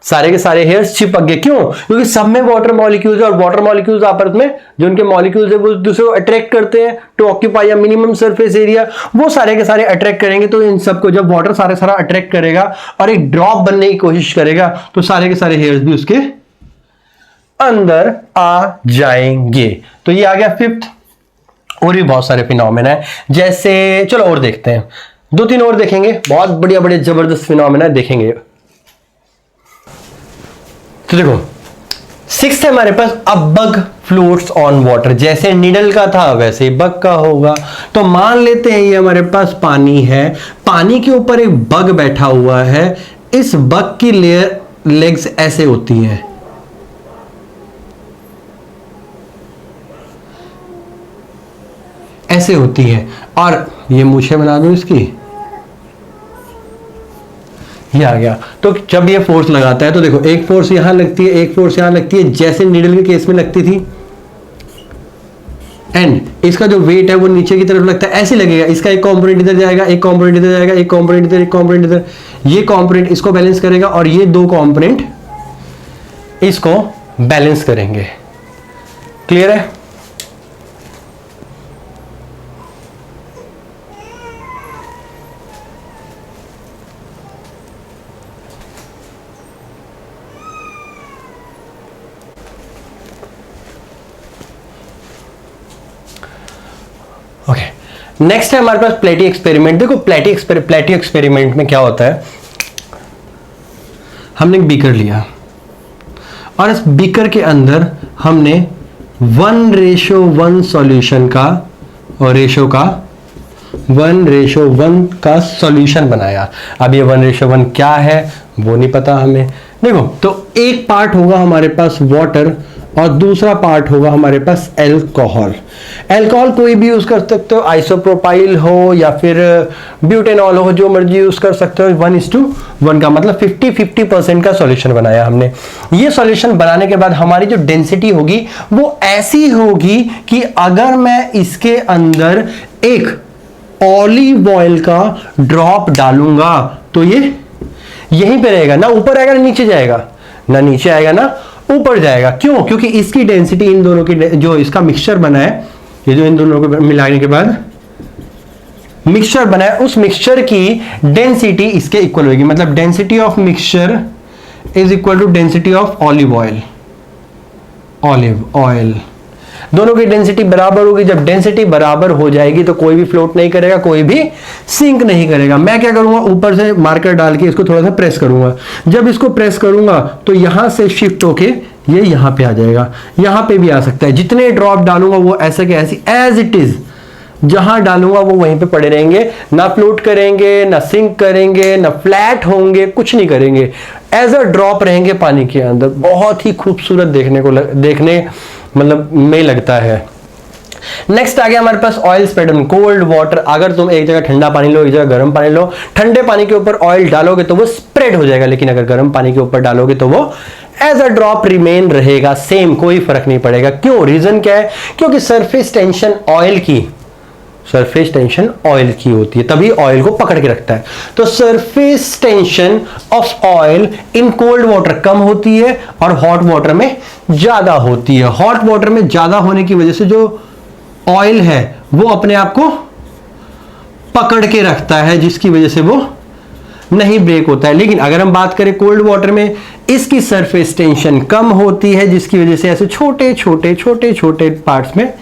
Speaker 1: सारे के सारे हेयर्स चिपक गए। क्यों, क्योंकि सब में वाटर मॉलिक्यूल्स है और वाटर मॉलिक्यूल्स आपस में जो उनके मॉलिक्यूल्स है वो दूसरे को अट्रैक्ट करते हैं to occupy a minimum surface area. वो सारे के सारे अट्रैक्ट करेंगे, तो इन सबको जब वाटर सारे सारा अट्रैक्ट करेगा और एक ड्रॉप बनने की कोशिश करेगा तो सारे के सारे हेयर्स भी उसके अंदर आ जाएंगे। तो ये आ गया फिफ्थ। और भी बहुत सारे फिनोमेना है, जैसे चलो और देखते हैं, दो तीन और देखेंगे, बहुत बढ़िया बढ़िया जबरदस्त फिनोमेना देखेंगे। तो देखो सिक्स्थ है हमारे पास, a bug floats on water. जैसे निडल का था वैसे ही बग का होगा। तो मान लेते हैं ये हमारे पास पानी है, पानी के ऊपर एक बग बैठा हुआ है, इस बग की लेग्स ऐसे होती हैं, ऐसे होती है, और ये मूछें बना दूं इसकी, ये आ गया। तो जब ये फोर्स लगाता है तो देखो एक फोर्स यहां लगती है, एक फोर्स यहां लगती है, जैसे नीडल के केस में लगती थी, एंड इसका जो वेट है वो नीचे की तरफ लगता है, ऐसे लगेगा। इसका एक कंपोनेंट इधर जाएगा, एक कंपोनेंट इधर जाएगा, एक कंपोनेंट इधर, एक कंपोनेंट इधर, ये कंपोनेंट इसको बैलेंस करेगा और ये दो कंपोनेंट इसको बैलेंस करेंगे। क्लियर है? ओके, नेक्स्ट है हमारे पास प्लेटी एक्सपेरिमेंट। देखो प्लेटी एक्सपेरिमेंट में क्या होता है, हमने एक बीकर लिया और इस बीकर के अंदर हमने 1:1 सॉल्यूशन का और रेशो का 1:1 का सॉल्यूशन बनाया। अब ये 1:1 क्या है वो नहीं पता हमें। देखो तो एक पार्ट होगा हमारे पास वाटर और दूसरा पार्ट होगा हमारे पास एल्कोहल। एल्कोहल कोई भी यूज कर सकते हो, आइसोप्रोपाइल हो या फिर ब्यूटेनॉल हो, जो मर्जी यूज कर सकते हो। 1:1 का मतलब 50-50% का सॉल्यूशन बनाया हमने। ये सॉल्यूशन बनाने के बाद हमारी जो डेंसिटी होगी वो ऐसी होगी कि अगर मैं इसके अंदर एक ऑलिव ऑयल का ड्रॉप डालूंगा तो ये यहीं पे रहेगा, ना ऊपर आएगा ना नीचे जाएगा, ना नीचे आएगा ना ऊपर जाएगा। क्यों? क्योंकि इसकी डेंसिटी इन दोनों की, जो इसका मिक्सचर बना है, ये जो इन दोनों को मिलाने के बाद मिक्सचर बना है, उस मिक्सचर की डेंसिटी इसके इक्वल होगी। मतलब density of mixture is equal to density of olive oil. Olive oil दोनों की डेंसिटी बराबर होगी। जब डेंसिटी बराबर हो जाएगी तो कोई भी फ्लोट नहीं करेगा, कोई भी सिंक नहीं करेगा। मैं क्या करूंगा, ऊपर से मार्कर डाल के इसको थोड़ा सा प्रेस करूंगा। जब इसको प्रेस करूंगा तो यहां से शिफ्ट होके ये यहां पे आ जाएगा, यहां पे भी आ सकता है। जितने ड्रॉप डालूंगा वो ऐसे के ऐसी एज इट इज जहां डालूंगा वो वहीं पे पड़े रहेंगे, ना फ्लोट करेंगे, ना सिंक करेंगे, ना फ्लैट होंगे, कुछ नहीं करेंगे, एज अ ड्रॉप रहेंगे पानी के अंदर। बहुत ही खूबसूरत देखने मतलब में लगता है। नेक्स्ट आ गया हमारे पास oil spread on cold water. अगर तुम एक जगह ठंडा पानी लो, एक जगह गर्म पानी लो, ठंडे पानी के ऊपर ऑयल डालोगे तो वो स्प्रेड हो जाएगा, लेकिन अगर गर्म पानी के ऊपर डालोगे तो वो एज अ ड्रॉप रिमेन रहेगा, सेम, कोई फर्क नहीं पड़ेगा। क्यों? रीजन क्या है? क्योंकि सरफेस टेंशन ऑयल की होती है, तभी ऑयल को पकड़ के रखता है। तो surface tension of oil in cold water कम होती है और हॉट वाटर में ज्यादा होती है। हॉट वाटर में ज्यादा होने की वजह से जो ऑयल है वो अपने आप को पकड़ के रखता है, जिसकी वजह से वो नहीं ब्रेक होता है। लेकिन अगर हम बात करें कोल्ड वाटर में, इसकी सरफेस टेंशन कम होती है, जिसकी वजह से ऐसे छोटे छोटे पार्ट्स में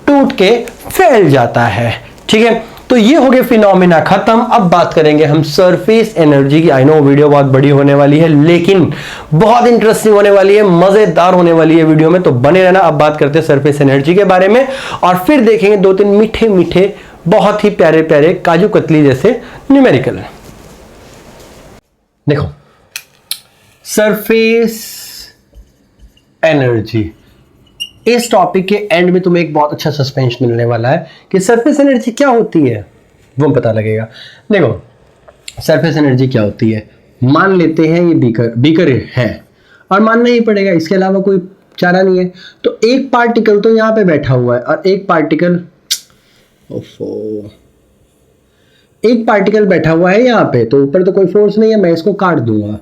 Speaker 1: टूट के फैल जाता है। ठीक है, तो ये हो गए फिनोमेना खत्म। अब बात करेंगे हम सरफेस एनर्जी की। आई नो वीडियो बहुत बड़ी होने वाली है, लेकिन बहुत इंटरेस्टिंग होने वाली है, मजेदार होने वाली है वीडियो में, तो बने रहना। अब बात करते हैं सरफेस एनर्जी के बारे में और फिर देखेंगे 2-3 मीठे मीठे बहुत ही प्यारे प्यारे काजू कतली जैसे न्यूमेरिकल। देखो सरफेस एनर्जी, इस टॉपिक के एंड में तुम्हें एक बहुत अच्छा सस्पेंस मिलने वाला है कि सरफेस एनर्जी क्या होती है, वो पता लगेगा। देखो सरफेस एनर्जी क्या होती है, मान लेते हैं ये बीकर है और मानना ही पड़ेगा, इसके अलावा कोई चारा नहीं है। तो एक पार्टिकल तो यहां पे बैठा हुआ है और एक पार्टिकल बैठा हुआ है यहां पे, तो ऊपर तो कोई फोर्स नहीं है, मैं इसको काट दूंगा।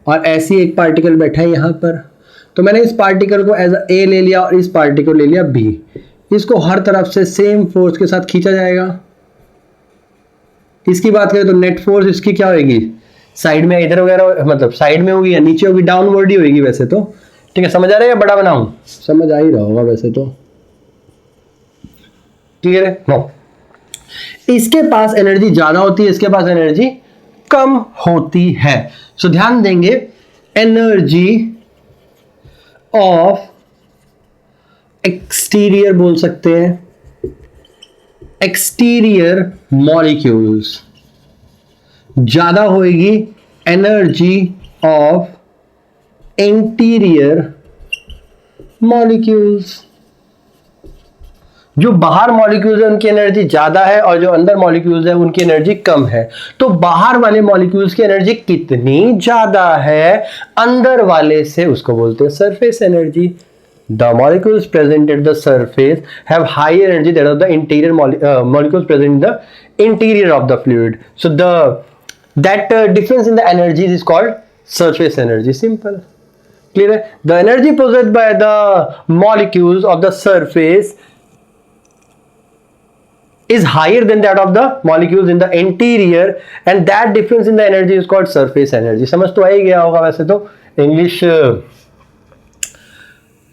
Speaker 1: और ऐसी एक पार्टिकल बैठा है यहां पर, तो मैंने इस पार्टिकल को एज ए ले लिया और इस पार्टिकल को ले लिया बी। इसको हर तरफ से सेम फोर्स के साथ खींचा जाएगा। इसकी बात करें तो नेट फोर्स इसकी क्या होगी, साइड में इधर वगैरह, मतलब साइड में होगी या नीचे होगी, डाउनवर्ड ही होगी वैसे तो। ठीक है, समझ आ रहा है या बड़ा बनाऊं? समझ आ ही रहा होगा वैसे तो। क्लियर है? नो, इसके पास एनर्जी ज्यादा होती है, इसके पास एनर्जी कम होती है। सो ध्यान देंगे, एनर्जी ऑफ एक्सटीरियर बोल सकते हैं, एक्सटीरियर मॉलिक्यूल्स ज्यादा होगी, एनर्जी ऑफ इंटीरियर मॉलिक्यूल्स जो बाहर मॉलिक्यूल्स है उनकी एनर्जी ज्यादा है और जो अंदर मॉलिक्यूल्स है उनकी एनर्जी कम है। तो बाहर वाले मॉलिक्यूल्स की एनर्जी कितनी ज्यादा है अंदर वाले से, उसको बोलते हैं surface energy. The molecules present at the surface have higher energy than the interior molecules present in the interior of the fluid. So that difference in the energies is called surface energy. Simple. Clear? The energy possessed by the molecules of the surface is higher than that of the molecules in the interior, and that difference in the energy is called surface energy. समझ तो आ ही गया होगा, वैसे तो इंग्लिश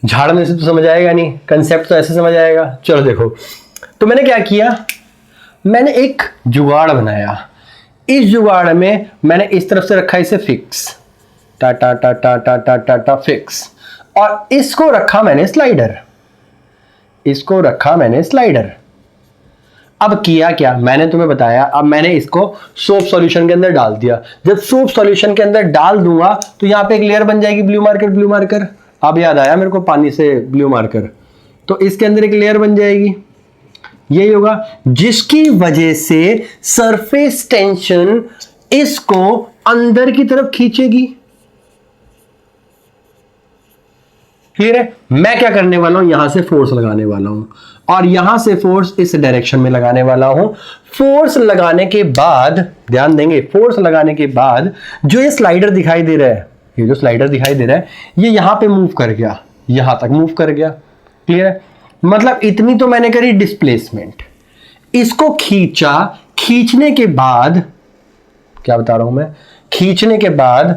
Speaker 1: झाड़ने से तो समझ आएगा नहीं, कंसेप्ट तो ऐसे समझ आएगा। चलो देखो, तो मैंने क्या किया, मैंने एक जुगाड़ बनाया। इस जुगाड़ में मैंने इस तरफ से रखा इसे फिक्स, टा टा टा टा टा टा टा टा फिक्स, और इसको रखा मैंने स्लाइडर, इसको रखा मैंने स्लाइडर। अब किया क्या, मैंने तुम्हें बताया, अब मैंने इसको सोप सॉल्यूशन के अंदर डाल दिया। जब सोप सॉल्यूशन के अंदर डाल दूंगा तो यहां पे एक लेयर बन जाएगी ब्लू मार्कर, ब्लू मार्कर। अब याद आया मेरे को पानी से ब्लू मार्कर, तो इसके अंदर एक लेयर बन जाएगी, यही होगा, जिसकी वजह से सरफेस टेंशन इसको अंदर की तरफ खींचेगी। क्लियर है? मैं क्या करने वाला हूं, यहां से फोर्स लगाने वाला हूं और यहां से फोर्स इस डायरेक्शन में लगाने वाला हूं। फोर्स लगाने के बाद, ध्यान देंगे, फोर्स लगाने के बाद जो ये स्लाइडर दिखाई दे रहा है, ये जो स्लाइडर दिखाई दे रहा है, ये यहां पे मूव कर गया, यहां तक मूव कर गया। क्लियर है? मतलब इतनी तो मैंने करी डिस्प्लेसमेंट। इसको खींचा, खींचने के बाद, क्या बता रहा हूं मैं, खींचने के बाद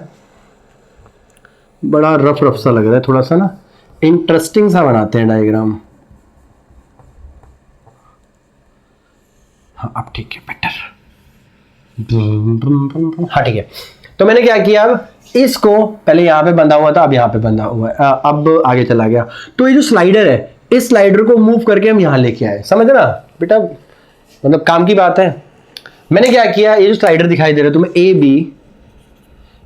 Speaker 1: बड़ा रफ रफ सा लग रहा है, थोड़ा सा ना इंटरेस्टिंग सा बनाते हैं डायग्राम। हाँ अब ठीक है, बेटर। हाँ ठीक है, तो मैंने क्या किया, अब इसको पहले यहां पे बंधा हुआ था, अब यहां पे बंधा हुआ है, अब आगे चला गया। तो ये जो स्लाइडर है, इस स्लाइडर को मूव करके हम यहां लेके आए, समझ ना बेटा, मतलब काम की बात है। मैंने क्या किया, ये जो स्लाइडर दिखाई दे रहा है तुम्हें, ए बी,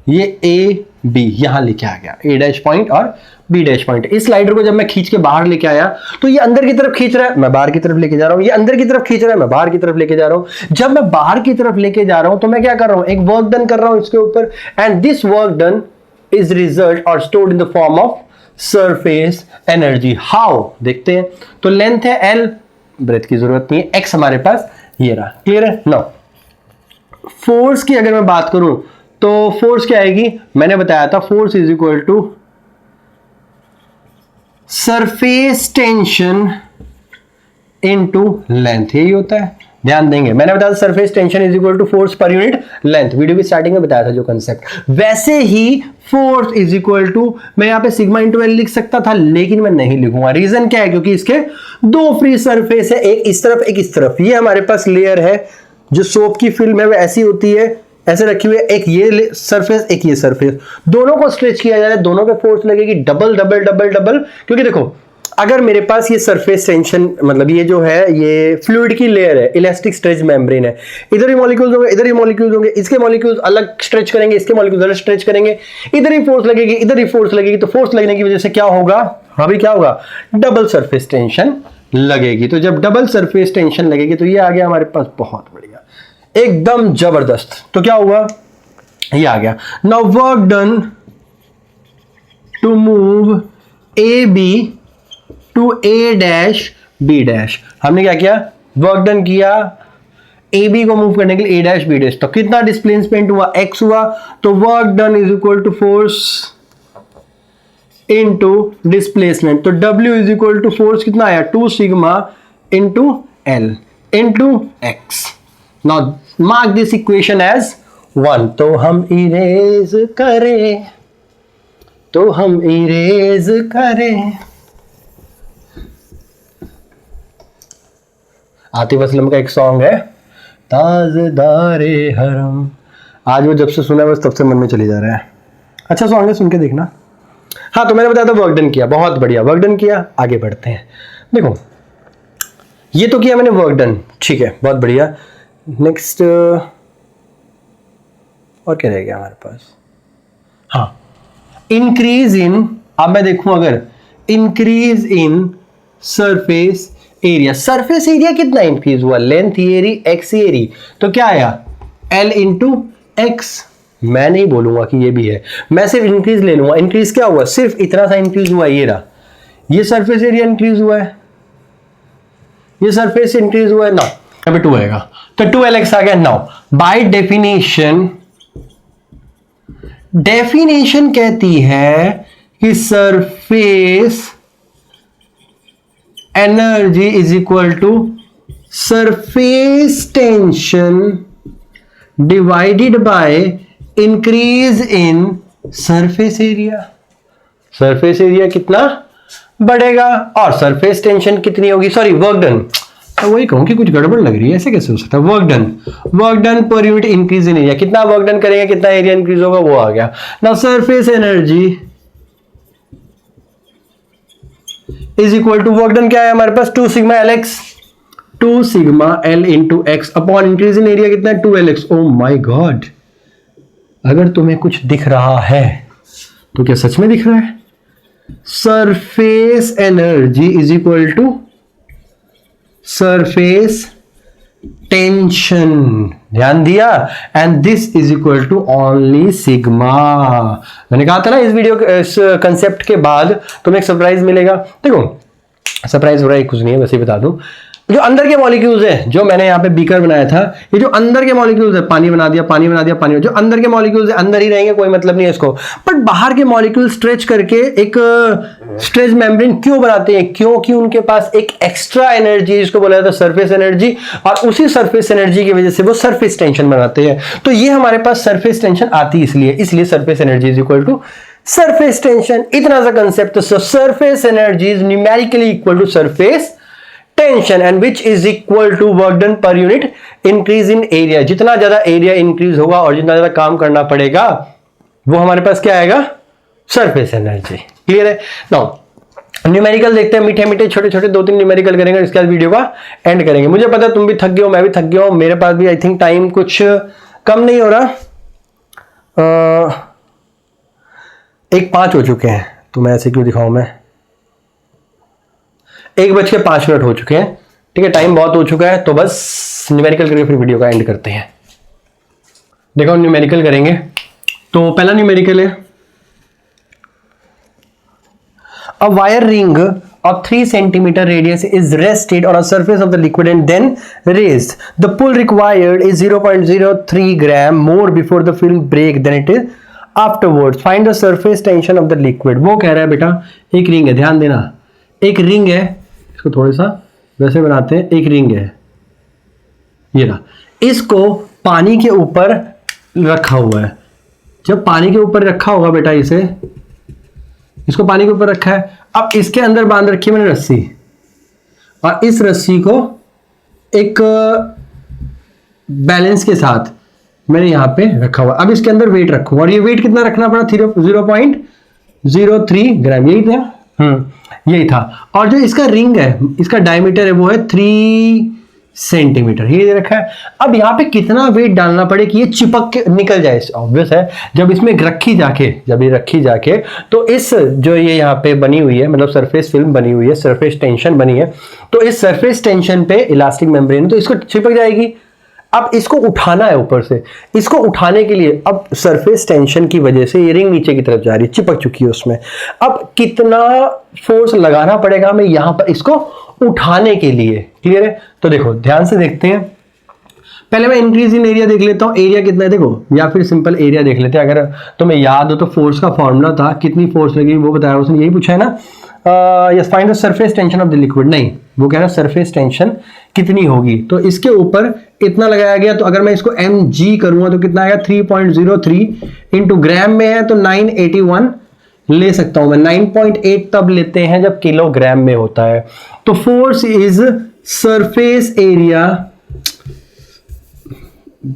Speaker 1: ये ए बी यहां लेके आ गया, ए डैश पॉइंट और बी डैश पॉइंट। इस स्लाइडर को जब मैं खींच के बाहर लेके आया तो ये अंदर की तरफ खींच रहा है, मैं बाहर की तरफ लेके जा रहा हूं, ये अंदर की तरफ खींच रहा है, मैं बाहर की तरफ लेके जा रहा हूं। जब मैं बाहर की तरफ लेके जा रहा हूं तो मैं क्या कर रहा हूं, एक वर्क डन कर रहा हूं इसके ऊपर, and this work done is result और stored in the form of surface energy. How, देखते हैं। तो लेंथ है एल, ब्रेथ की जरूरत नहीं है, एक्स हमारे पास ये रहा। क्लियर है? नाउ फोर्स की अगर मैं बात करूं तो फोर्स क्या आएगी, मैंने बताया था force is equal to surface tension into length, यही होता है। ध्यान देंगे, मैंने बताया था surface tension is equal to force per unit length, video की स्टार्टिंग में बताया था जो कंसेप्ट। वैसे ही फोर्स इज इक्वल टू, मैं यहां पे सिग्मा इंटू एल लिख सकता था, लेकिन मैं नहीं लिखूंगा। रीजन क्या है, क्योंकि इसके दो फ्री सरफेस है, एक इस तरफ एक इस तरफ। ये हमारे पास लेयर है, जो सोप की फिल्म है वो ऐसी होती है, ऐसे रखी हुई है, एक ये सरफेस एक ये सरफेस, दोनों को स्ट्रेच किया जा रहा है, दोनों पे फोर्स लगेगी डबल डबल डबल डबल। क्योंकि देखो, अगर मेरे पास ये सरफेस टेंशन, मतलब ये जो है ये फ्लूइड की लेयर है, इलास्टिक स्ट्रेच मेम्ब्रेन है, इधर ही मॉलिक्यूल्स होंगे, इधर ही मॉलिक्यूल्स होंगे, इसके मॉलिक्यूल्स अलग स्ट्रेच करेंगे, इसके मॉलिक्यूल्स अलग स्ट्रेच करेंगे, इधर ही फोर्स लगेगी, इधर ही फोर्स लगेगी। तो फोर्स लगने की वजह से क्या होगा, अभी क्या होगा, डबल सरफेस टेंशन लगेगी। तो जब डबल सरफेस टेंशन लगेगी तो ये आ गया हमारे पास, बहुत बढ़िया, एकदम जबरदस्त। तो क्या हुआ, ये आ गया। Now work done to move A B to A dash B dash. हमने क्या किया, वर्क डन किया ए बी को मूव करने के लिए ए डैश बी डैश। तो कितना डिस्प्लेसमेंट हुआ, एक्स हुआ। तो work done is equal to force into displacement. तो W is equal to force कितना आया, 2 sigma into L into X. Now mark this equation as 1। तो हम इरेज करें, तो हम इरेज करें। आतिफ असलम का एक सॉन्ग है, ताजदारे हरम, आज वो जब से सुना बस तब से मन में चली जा रहा है। अच्छा सॉन्ग है, सुन के देखना। हाँ, तो मैंने बताया था वर्क डन किया, बहुत बढ़िया वर्क डन किया। आगे बढ़ते हैं। देखो ये तो किया मैंने वर्क डन, ठीक है, बहुत बढ़िया। नेक्स्ट और क्या रह गया हमारे पास, हाँ, इंक्रीज इन। अब मैं देखूं, अगर increase in surface area, surface area कितना इंक्रीज हुआ, लेंथ एरी एक्स एरी, तो क्या आया L इंटू एक्स। मैं नहीं बोलूंगा कि ये भी है, मैं सिर्फ इंक्रीज ले लूंगा। इंक्रीज क्या हुआ, सिर्फ इतना सा इंक्रीज हुआ, ये रहा, ये सरफेस एरिया इंक्रीज हुआ है, ये सरफेस इंक्रीज हुआ है ना, यहाँ पे 2 आएगा, तो 2LX आ गया। नाउ बाय डेफिनेशन, डेफिनेशन कहती है कि surface energy is equal to surface tension divided by increase in surface area. Surface area कितना बढ़ेगा और सरफेस टेंशन कितनी होगी, सॉरी वर्क डन, तो वही कहूं कि कुछ गड़बड़ लग रही है, ऐसे कैसे हो सकता है। Work done per unit increase in area, कितना वर्क डन करेंगे कितना एरिया इंक्रीज होगा, वो आ गया ना। Surface energy is equal to work done क्या है हमारे पास 2 sigma L X, 2 sigma L into X upon increase in area कितना है 2LX। ओ माई गॉड, अगर तुम्हें कुछ दिख रहा है तो क्या सच में दिख रहा है। Surface energy is equal to surface tension, ध्यान दिया, and this is equal to only sigma. मैंने कहा था ना इस वीडियो इस कंसेप्ट के बाद तुम्हें एक सरप्राइज मिलेगा। देखो सरप्राइज हो रहा है कुछ नहीं है, वैसे ही बता दूं, जो अंदर के मॉलिक्यूल्स है, जो मैंने यहाँ पे बीकर बनाया था, ये जो अंदर के मॉलिक्यूल्स है, पानी बना दिया पानी बना दिया पानी, जो अंदर के मॉलिक्यूल्स है अंदर ही रहेंगे, कोई मतलब नहीं है इसको, बट बाहर के मॉलिक्यूल स्ट्रेच करके एक स्ट्रेच मेम्ब्रेन क्यों बनाते हैं, क्योंकि उनके पास एक एक्स्ट्रा एनर्जी, जिसको बोला जाता है सरफेस एनर्जी, और उसी सरफेस एनर्जी की वजह से वो सरफेस टेंशन बनाते हैं। तो ये हमारे पास सरफेस टेंशन आती है इसलिए surface energy is equal to surface tension, इतना सा concept. Surface energy is numerically equal to surface tension and which is equal to work done per unit increase in area. जितना ज्यादा एरिया इंक्रीज होगा और जितना ज्यादा काम करना पड़ेगा, वो हमारे पास क्या आएगा, सरफेस एनर्जी। क्लियर है। नाउ न्यूमेरिकल देखते हैं, मीठे मीठे छोटे छोटे 2-3 न्यूमेरिकल करेंगे, इसके बाद वीडियो का एंड करेंगे। मुझे पता है तुम भी थक गए हो, मैं भी थक गया हूं, मेरे पास भी आई थिंक टाइम कुछ कम नहीं हो रहा, 1:05 हो चुके हैं, तो मैं ऐसे क्यों दिखाऊं, मैं 1:05 हो चुके हैं, ठीक है, टाइम बहुत हो चुका है, तो बस न्यूमेरिकल करके फिर वीडियो का एंड करते हैं। देखो न्यूमेरिकल करेंगे, तो पहला न्यूमेरिकल है, a wire ring of 3 centimeter radius is rested on a surface of the liquid and then raised. The pull required is 0.03 gram more before the film break than it is afterwards. Find the surface tension of the liquid. वो कह रहा है बेटा एक रिंग है, ध्यान देना, एक रिंग है, इसको थोड़ा सा वैसे बनाते हैं, एक रिंग है, ये रहा, इसको पानी के ऊपर रखा हुआ है। जब पानी के ऊपर रखा होगा बेटा, इसको पानी के ऊपर रखा है, अब इसके अंदर बांध रखी है मैंने रस्सी, और इस रस्सी को एक बैलेंस के साथ मैंने यहां पे रखा हुआ। अब इसके अंदर वेट रखूंगा, और ये वेट कितना रखना पड़ा, 0.03 ग्राम, यही था, यही था। और जो इसका रिंग है, इसका डायमीटर है, वो है 3 सेंटीमीटर, ये दे रखा है। अब यहाँ पे कितना वेट डालना पड़े कि ये चिपक के निकल जाए, ऑब्वियस है। जब इसमें जब ये रखी जाके तो इस जो ये यहाँ पे बनी हुई है, मतलब सरफेस फिल्म बनी हुई है, सरफेस टेंशन बनी है, तो इस सरफेस टेंशन पे इलास्टिक मेम्ब्रेन, तो इसको चिपक जाएगी। अब इसको उठाना है ऊपर से, इसको उठाने के लिए अब सरफेस टेंशन की वजह से ये रिंग नीचे की तरफ जा रही है, चिपक चुकी है उसमें। अब कितना फोर्स लगाना पड़ेगा हमें यहां पर इसको उठाने के लिए, क्लियर है। तो देखो ध्यान से देखते हैं, पहले मैं इंक्रीज इन एरिया देख लेता हूं, एरिया कितना है देखो, या फिर सिंपल एरिया देख लेते हैं। अगर तुम्हें याद हो तो फोर्स का फॉर्मूला था, कितनी फोर्स लगी वो बताया, उसने यही पूछा है ना, yes find the surface tension of the liquid, नहीं वो कह रहा है सरफेस टेंशन कितनी होगी, तो इसके ऊपर इतना लगाया गया। तो अगर मैं इसको mg करूंगा तो कितना आएगा, 3.03 इंटू ग्राम में है तो 981 ले सकता हूं मैं, 9.8 तब लेते हैं जब किलोग्राम में होता है। तो फोर्स इज सरफेस एरिया,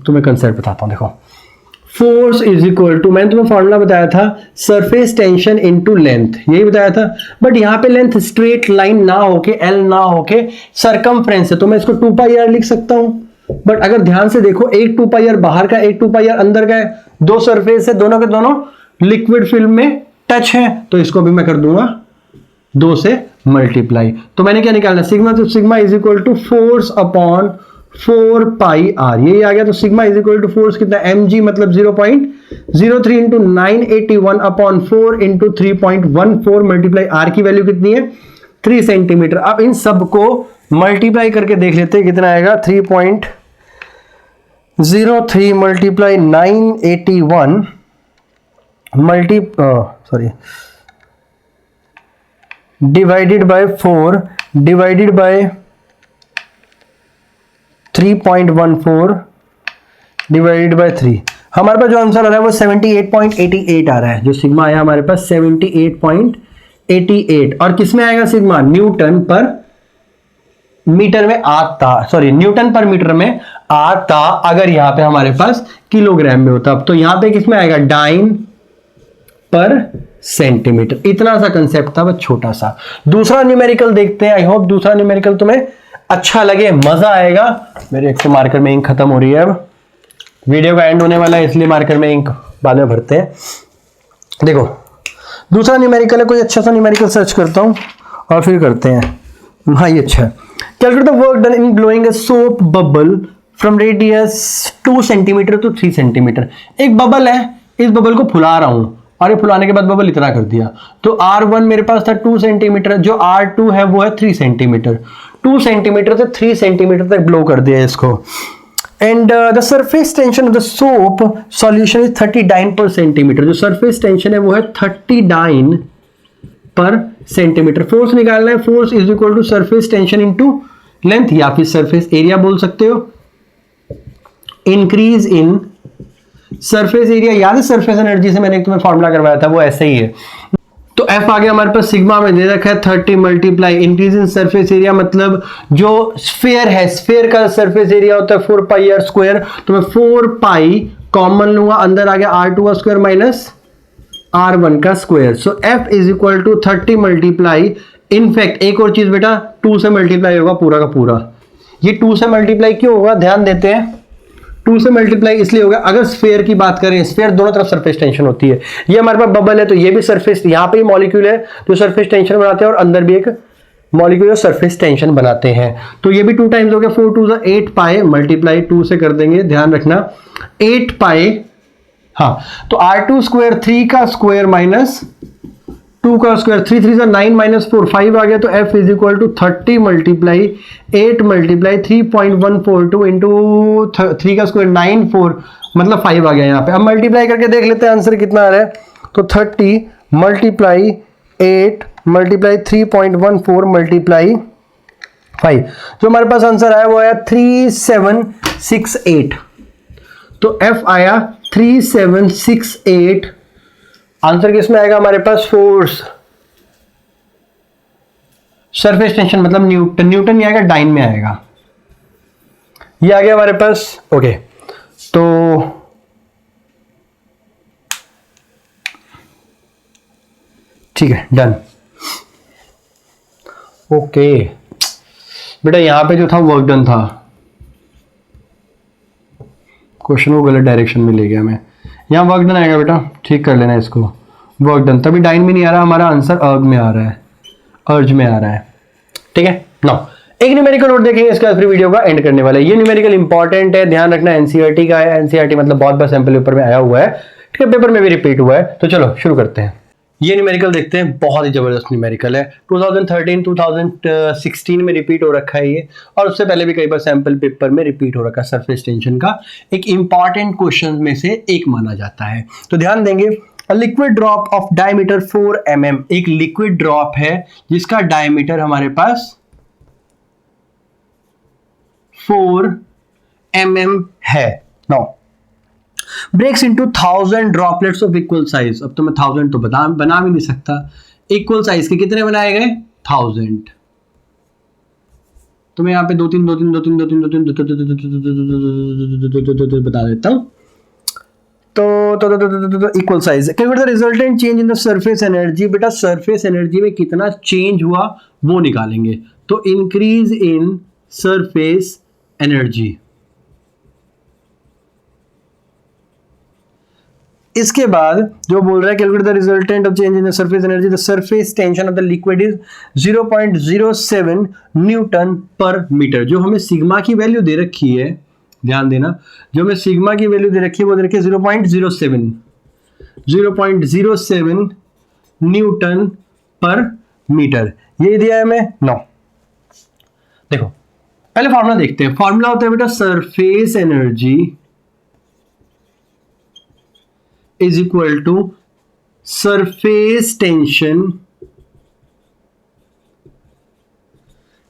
Speaker 1: तुम्हें कंसेप्ट बताता हूं, देखो फोर्स इज इक्वल टू, मैंने तुम्हें फॉर्मूला बताया था सरफेस टेंशन इनटू लेंथ, यही बताया था। बट यहां पे लेंथ स्ट्रेट लाइन ना होके, एल ना होके सरकमफ्रेंस है, तो मैं इसको 2πr लिख सकता हूं। बट अगर ध्यान से देखो, एक 2πr बाहर का, एक 2πr अंदर का है, दो सरफेस है, दोनों के दोनों लिक्विड फिल्म में टच है, तो इसको भी मैं कर दूंगा 2 से मल्टीप्लाई। तो मैंने क्या निकालना सिग्मा, तो sigma is equal to force upon 4 pi R, यही आ गया। तो sigma is equal to force कितना mg मतलब 0.03 into 981 upon 4 into 3.14 multiply R की वैल्यू कितनी है 3 सेंटीमीटर। अब इन सबको मल्टीप्लाई करके देख लेते हैं कितना आएगा 3.03 multiply 981 divided by 4 divided by 3.14 divided by 3, हमारे पास जो आंसर आ रहा है वो 78.88 आ रहा है। जो सिग्मा आया हमारे पास 78.88, और किसमें आएगा सिग्मा, न्यूटन पर मीटर में आता, सॉरी न्यूटन पर मीटर में आता, अगर यहां पे हमारे पास किलोग्राम में होता। तो यहां पे किसमें आएगा डाइन पर सेंटीमीटर। इतना सा कंसेप्ट था, बस छोटा सा। दूसरा न्यूमेरिकल देखते हैं। आई होप दूसरा न्यूमेरिकल तुम्हें अच्छा लगे, मजा आएगा। मेरे एक तो मार्कर में इंक खत्म हो रही है, अब वीडियो का एंड होने वाला है, इसलिए मार्कर में इंक बाद में भरते हैं। देखो दूसरा न्यूमेरिकल है, कोई अच्छा सा न्यूमेरिकल सर्च करता हूं और फिर करते हैं। हाँ ये अच्छा है। Calculate the work done in blowing a soap bubble from radius 2 centimetre to 3 centimetre. एक बबल है, इस बबल को फुला रहा हूं, और ये फुलाने के बाद बबल इतना कर दिया। तो R1 मेरे पास था 2 सेंटीमीटर, जो R2 है वो है 3 सेंटीमीटर। 2 सेंटीमीटर से 3 सेंटीमीटर तक ब्लो कर दिया इसको। And the surface tension of the soap solution is 30 dyne per centimetre. जो सरफेस टेंशन है वो है 30 डाइन पर सेंटीमीटर। फोर्स निकालना है, force is equal to surface tension into length, या फिर सरफेस एरिया बोल सकते हो। इंक्रीज इन सरफेस एरिया, याद है सरफेस एनर्जी से मैंने तुम्हें फॉर्मूला करवाया था, वो ऐसे ही है। तो F आ गया हमारे पास, सिग्मा में दे रखा है 30 multiply increase in surface area, मतलब जो स्फीयर है, स्फीयर का सरफेस एरिया होता है 4 पाई आर स्क्वायर। तो मैं 4 पाई कॉमन लूंगा, अंदर आ गया R2 का स्क्वायर माइनस R1 का square. So F is equal to 30 multiply, in fact एक और चीज बेटा 2 से मल्टीप्लाई होगा पूरा का पूरा। ये 2 से मल्टीप्लाई क्यों होगा, ध्यान देते हैं। 2 से मल्टीप्लाई इसलिए होगा, अगर स्फीयर की बात करें, स्फीयर दोनों तरफ सरफेस टेंशन होती है। ये हमारे पास बबल है, तो ये भी सरफेस, यहाँ पे मॉलिक्यूल है जो सरफेस टेंशन बनाते हैं, और अंदर भी एक मॉलिक्यूल सरफेस टेंशन बनाते हैं। तो ये भी 2 टाइम्स हो गया, 4 2 8 पाए मल्टीप्लाई 2 से कर देंगे, ध्यान रखना 8 पाए। हाँ तो R2 स्क्वायर 3 का स्क्वायर माइनस 2 का स्क्वायर, 3 3 9 माइनस 4 5 आ गया। तो F is equal to 30 multiply 8 multiply 3.142 into 3 का स्क्वायर 94, मतलब 5 आ गया यहाँ पे। अब मल्टीप्लाई करके देख लेते हैं आंसर कितना आ रहा है। तो 30 मल्टीप्लाई 8 मल्टीप्लाई 3.14 मल्टीप्लाई 5, जो हमारे पास आंसर आया वो आया 3768। तो F आया 3768। आंसर किसमें आएगा हमारे पास, फोर्स सरफेस टेंशन मतलब न्यूटन, न्यूटन ये आएगा डाइन में आएगा, ये आ गया हमारे पास। ओके तो ठीक है, डन। ओके बेटा यहां पे जो था वर्क डन था, क्वेश्चन को गलत डायरेक्शन में ले गया मैं। यहाँ वर्क डन आएगा बेटा, ठीक कर लेना इसको, वर्क डन। तभी डाइन में नहीं आ रहा, हमारा आंसर अर्ग में आ रहा है, अर्ज में आ रहा है। ठीक है नाउ एक न्यूमेरिकल नोट देखेंगे, इसके बाद फिर वीडियो का एंड करने वाला है। ये न्यूमेरिकल इंपॉर्टेंट है, ध्यान रखना, एनसीईआरटी का है। एनसीईआरटी मतलब बहुत बार सैंपल पेपर में आया हुआ है, ठीक है, पेपर में भी रिपीट हुआ है। तो चलो शुरू करते हैं। ये न्यूमेरिकल देखते हैं, बहुत ही जबरदस्त न्यूमेरिकल है। 2013 2016 में रिपीट हो रखा है ये, और उससे पहले भी कई बार सैंपल पेपर में रिपीट हो रखा है। सरफेस टेंशन का एक इंपॉर्टेंट क्वेश्चन में से एक माना जाता है। तो ध्यान देंगे, a liquid drop of diameter 4 mm, एक लिक्विड ड्रॉप है जिसका डायमीटर हमारे पास 4 mm है। Now breaks into 1000 droplets of equal size. अब तो मैं 1000 तो बना भी नहीं सकता, इक्वल साइज के कितने बनाए गए 1000। तो मैं यहाँ पे 2 3 बता देता हूं। तो equal size, calculate the resultant change in the surface energy. बेटा सरफेस एनर्जी में कितना चेंज हुआ वो निकालेंगे। तो इंक्रीज इन सरफेस एनर्जी, इसके बाद जो बोल रहा है calculate the resultant of change in the surface energy, the surface tension of the liquid is 0.07 Newton पर मीटर। जो हमें सिग्मा की वैल्यू दे रखी है, ध्यान देना, जो हमें सिग्मा की वैल्यू दे रखी है वो दे रखी है 0.07 न्यूटन पर मीटर। ये दिया है हमें 9। देखो पहले फॉर्मूला देखते हैं। फॉर्मूला होता है बेटा surface energy is equal to surface tension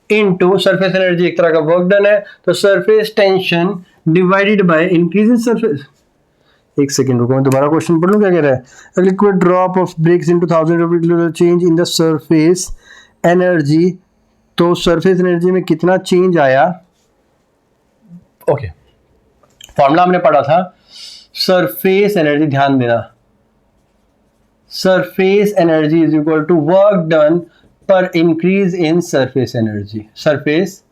Speaker 1: into, surface energy एक तरह का वर्क डन है, तो surface tension divided by increase in surface. एक सेकेंड रुको, मैं दोबारा क्वेश्चन पढ़ लूं क्या कह रहा है। A liquid drop of breaks into 1000 change in the surface energy, तो सरफेस एनर्जी में कितना चेंज आया। ओके, फॉर्मूला हमने पढ़ा था सरफेस एनर्जी, ध्यान देना, surface energy is equal to work done per increase in surface energy, surface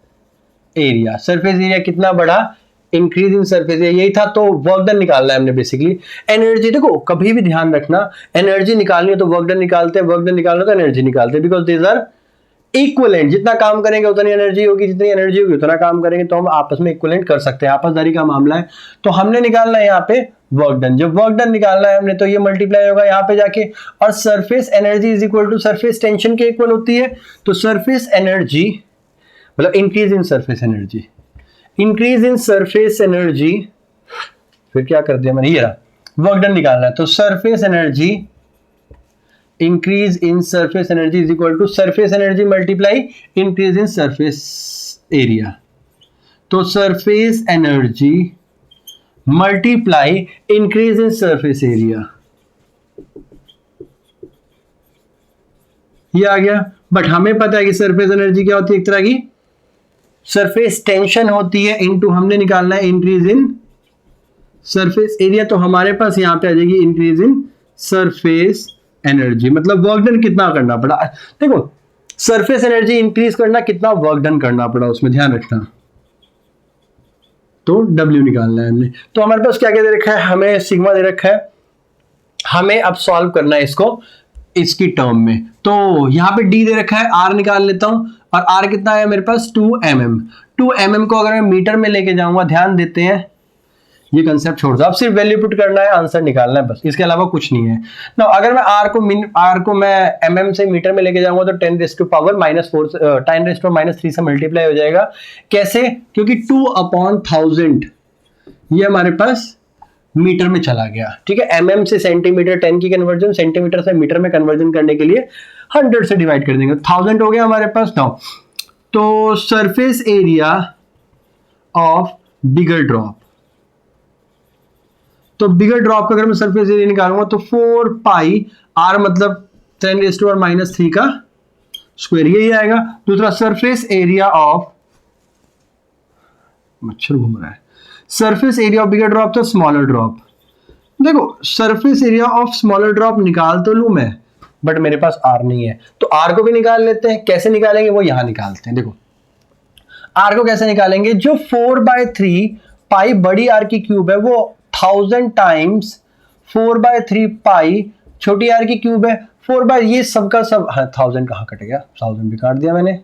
Speaker 1: area. Surface area कितना बढ़ा, इंक्रीज इन सरफेस एरिया, यही था। तो वर्क डन निकालना है हमने बेसिकली। एनर्जी देखो कभी भी ध्यान रखना, एनर्जी निकालनी है तो वर्क डन निकालते हैं, वर्क डन निकालना तो एनर्जी निकालते हैं, बिकॉज दीज आर इक्वलेंट। जितना काम करेंगे उतनी एनर्जी होगी, जितनी एनर्जी होगी उतना काम करेंगे, तो हम आपस में इक्वलेंट कर सकते हैं, आपसदारी का मामला है। तो हमने निकालना है यहाँ पे वर्क डन। जब वर्क डन निकालना है हमने तो ये मल्टीप्लाई होगा यहाँ पे जाके, और surface energy is equal to surface tension के इक्वल होती है। तो सरफेस एनर्जी मतलब increase in surface energy, increase in surface energy, फिर क्या कर दिया मैंने, ये रहा, वर्क डन निकालना है। तो surface energy increase in surface energy is equal to surface energy multiply increase in surface area. तो surface energy multiply increase in surface area, ये आ गया। बट हमें पता है कि सरफेस एनर्जी क्या होती है, एक तरह की सरफेस टेंशन होती है, इनटू हमने निकालना है इंक्रीज इन सरफेस एरिया। तो हमारे पास यहां पे आ जाएगी इंक्रीज इन सरफेस एनर्जी, मतलब वर्क डन कितना करना पड़ा। देखो सरफेस एनर्जी इंक्रीज करना, कितना वर्क डन करना पड़ा उसमें ध्यान रखना। तो W निकालना है हमने। तो हमारे पास क्या क्या दे रखा है, हमें सिग्मा दे रखा है, हमें अब सॉल्व करना है इसको इसकी टर्म में। तो यहां पे D दे रखा है, R निकाल लेता हूं, और R कितना है मेरे पास 2 mm। 2 mm को अगर मैं मीटर में लेके जाऊंगा, ध्यान देते हैं, ये कंसेप्ट छोड़ दो, अब सिर्फ वैल्यू पुट करना है, आंसर निकालना है बस, इसके अलावा कुछ नहीं है ना। अगर मैं R को मैं mm से मीटर में लेके जाऊंगा तो 10⁻⁻3 से मल्टीप्लाई हो जाएगा। कैसे, क्योंकि 2/1000 ये हमारे पास मीटर में चला गया, ठीक है। mm से सेंटीमीटर 10 की कन्वर्जन, सेंटीमीटर से मीटर में कन्वर्जन करने के लिए 100 से डिवाइड कर देंगे, 1000 हो गया हमारे पास। नाउ तो surface area of bigger drop, तो बिगर ड्रॉप का अगर मैं सरफेस एरिया निकालूंगा तो 4 पाई r मतलब 10⁻³ का स्क्वायर, यही आएगा। दूसरा सरफेस एरिया ऑफ, मच्छर घूम रहा है, surface area of bigger drop तो स्मॉलर ड्रॉप। देखो surface area of smaller drop निकाल तो लूं मैं, बट मेरे पास r नहीं है, तो r को भी निकाल लेते हैं। कैसे निकालेंगे वो यहां निकालते हैं। देखो r को कैसे निकालेंगे, जो 4/3 पाई बड़ी r की क्यूब है वो 1000 टाइम्स 4/3 पाई छोटी r की क्यूब है, 4 ये सबका सब, हाँ 1000 कहाँ कट गया, 1000 भी काट दिया मैंने,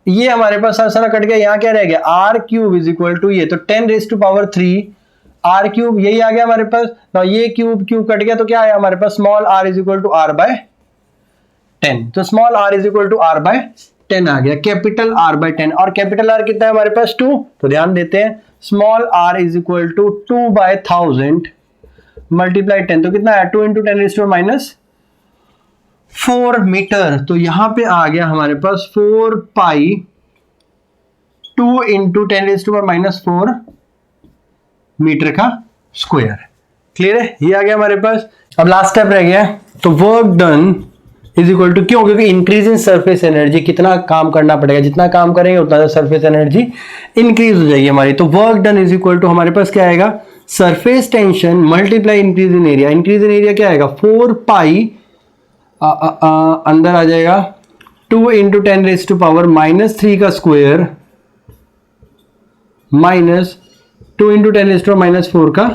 Speaker 1: ये हमारे पास सारा कट गया। यहाँ क्या रह गया, r³ इज इक्वल टू ये, तो 10⁻³ r³, यही आ गया हमारे पास ना। ये क्यूब कट गया तो क्या आया हमारे पास, small r is equal to r/10। तो small r is equal to r/10 आ गया, कैपिटल r/10, और कैपिटल R कितना है हमारे पास 2। तो ध्यान देते हैं, small r is equal to 2/1000 multiply 10, तो कितना है 2 × 10⁻⁴ मीटर। तो यहां पे आ गया हमारे पास 4 पाई 2 × 10⁻⁴ मीटर का स्क्वायर। क्लियर है, ये आ गया हमारे पास। अब लास्ट स्टेप रह गया, तो work done is equal to, क्यों, क्योंकि इंक्रीज इन सरफेस एनर्जी, कितना काम करना पड़ेगा, जितना काम करेंगे उतना सरफेस एनर्जी इंक्रीज हो जाएगी हमारी। तो work done is equal to हमारे पास क्या आएगा, surface tension multiply increase in area. Increase in area क्या आएगा, 4 पाई अंदर आ जाएगा 2 × 10⁻³ का स्क्वायर माइनस 2 × 10⁻⁴ का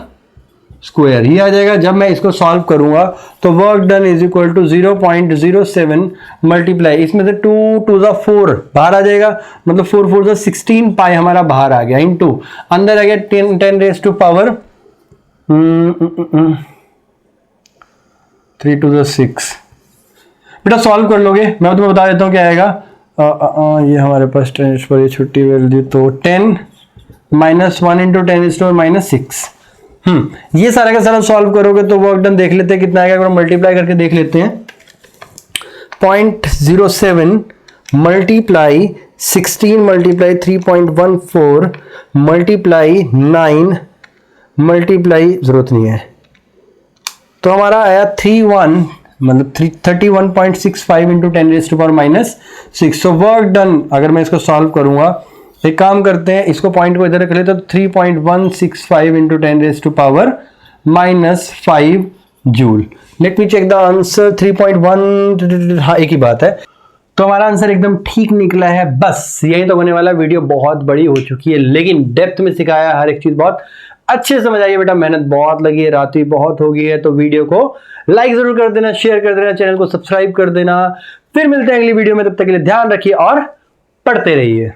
Speaker 1: स्क्वायर, ये आ जाएगा। जब मैं इसको सॉल्व करूंगा तो work done is equal to 0.07 multiply, इसमें से 2 2 ज़ा 4 बाहर आ जाएगा, मतलब 4 4 ज़ा 16 पाई हमारा बाहर आ गया, इनटू अंदर आ गया 10 रेज टू पावर 3 2 ज़ा 6। बेटा सॉल्व कर लोगे, मैं तुम्हें बता देता हूँ क्या आएगा। ये हमारे पास 10 पर ये छुट्टी वैल्यू, तो 10 माइनस 1 इंटू 10⁻6। ये सारा का सारा सॉल्व करोगे तो वर्क डन देख लेते हैं कितना आएगा, मल्टीप्लाई करके देख लेते हैं। 0.07 मल्टीप्लाई 16 मल्टीप्लाई 3.14 मल्टीप्लाई 9 मल्टीप्लाई, जरूरत नहीं है, तो हमारा आया 31 मतलब 31.65 इंटू 10⁻⁻6। सो वर्क डन, अगर मैं इसको सॉल्व करूंगा, एक काम करते हैं, इसको पॉइंट को इधर रख लेते, तो 3.165 into 10⁻⁻5 joule. Let me check the answer. 3.1, हाँ एक ही बात है, तो हमारा आंसर एकदम ठीक निकला है। बस यही तो होने वाला, वीडियो बहुत बड़ी हो चुकी है लेकिन डेप्थ में सिखाया, हर एक चीज बहुत अच्छे से समझ आइए बेटा, मेहनत बहुत लगी है, रात भी बहुत हो गई है, तो वीडियो को लाइक जरूर कर देना, शेयर कर देना, चैनल को सब्सक्राइब कर देना। फिर मिलते हैं अगली वीडियो में, तब तक के लिए ध्यान रखिए और पढ़ते रहिए।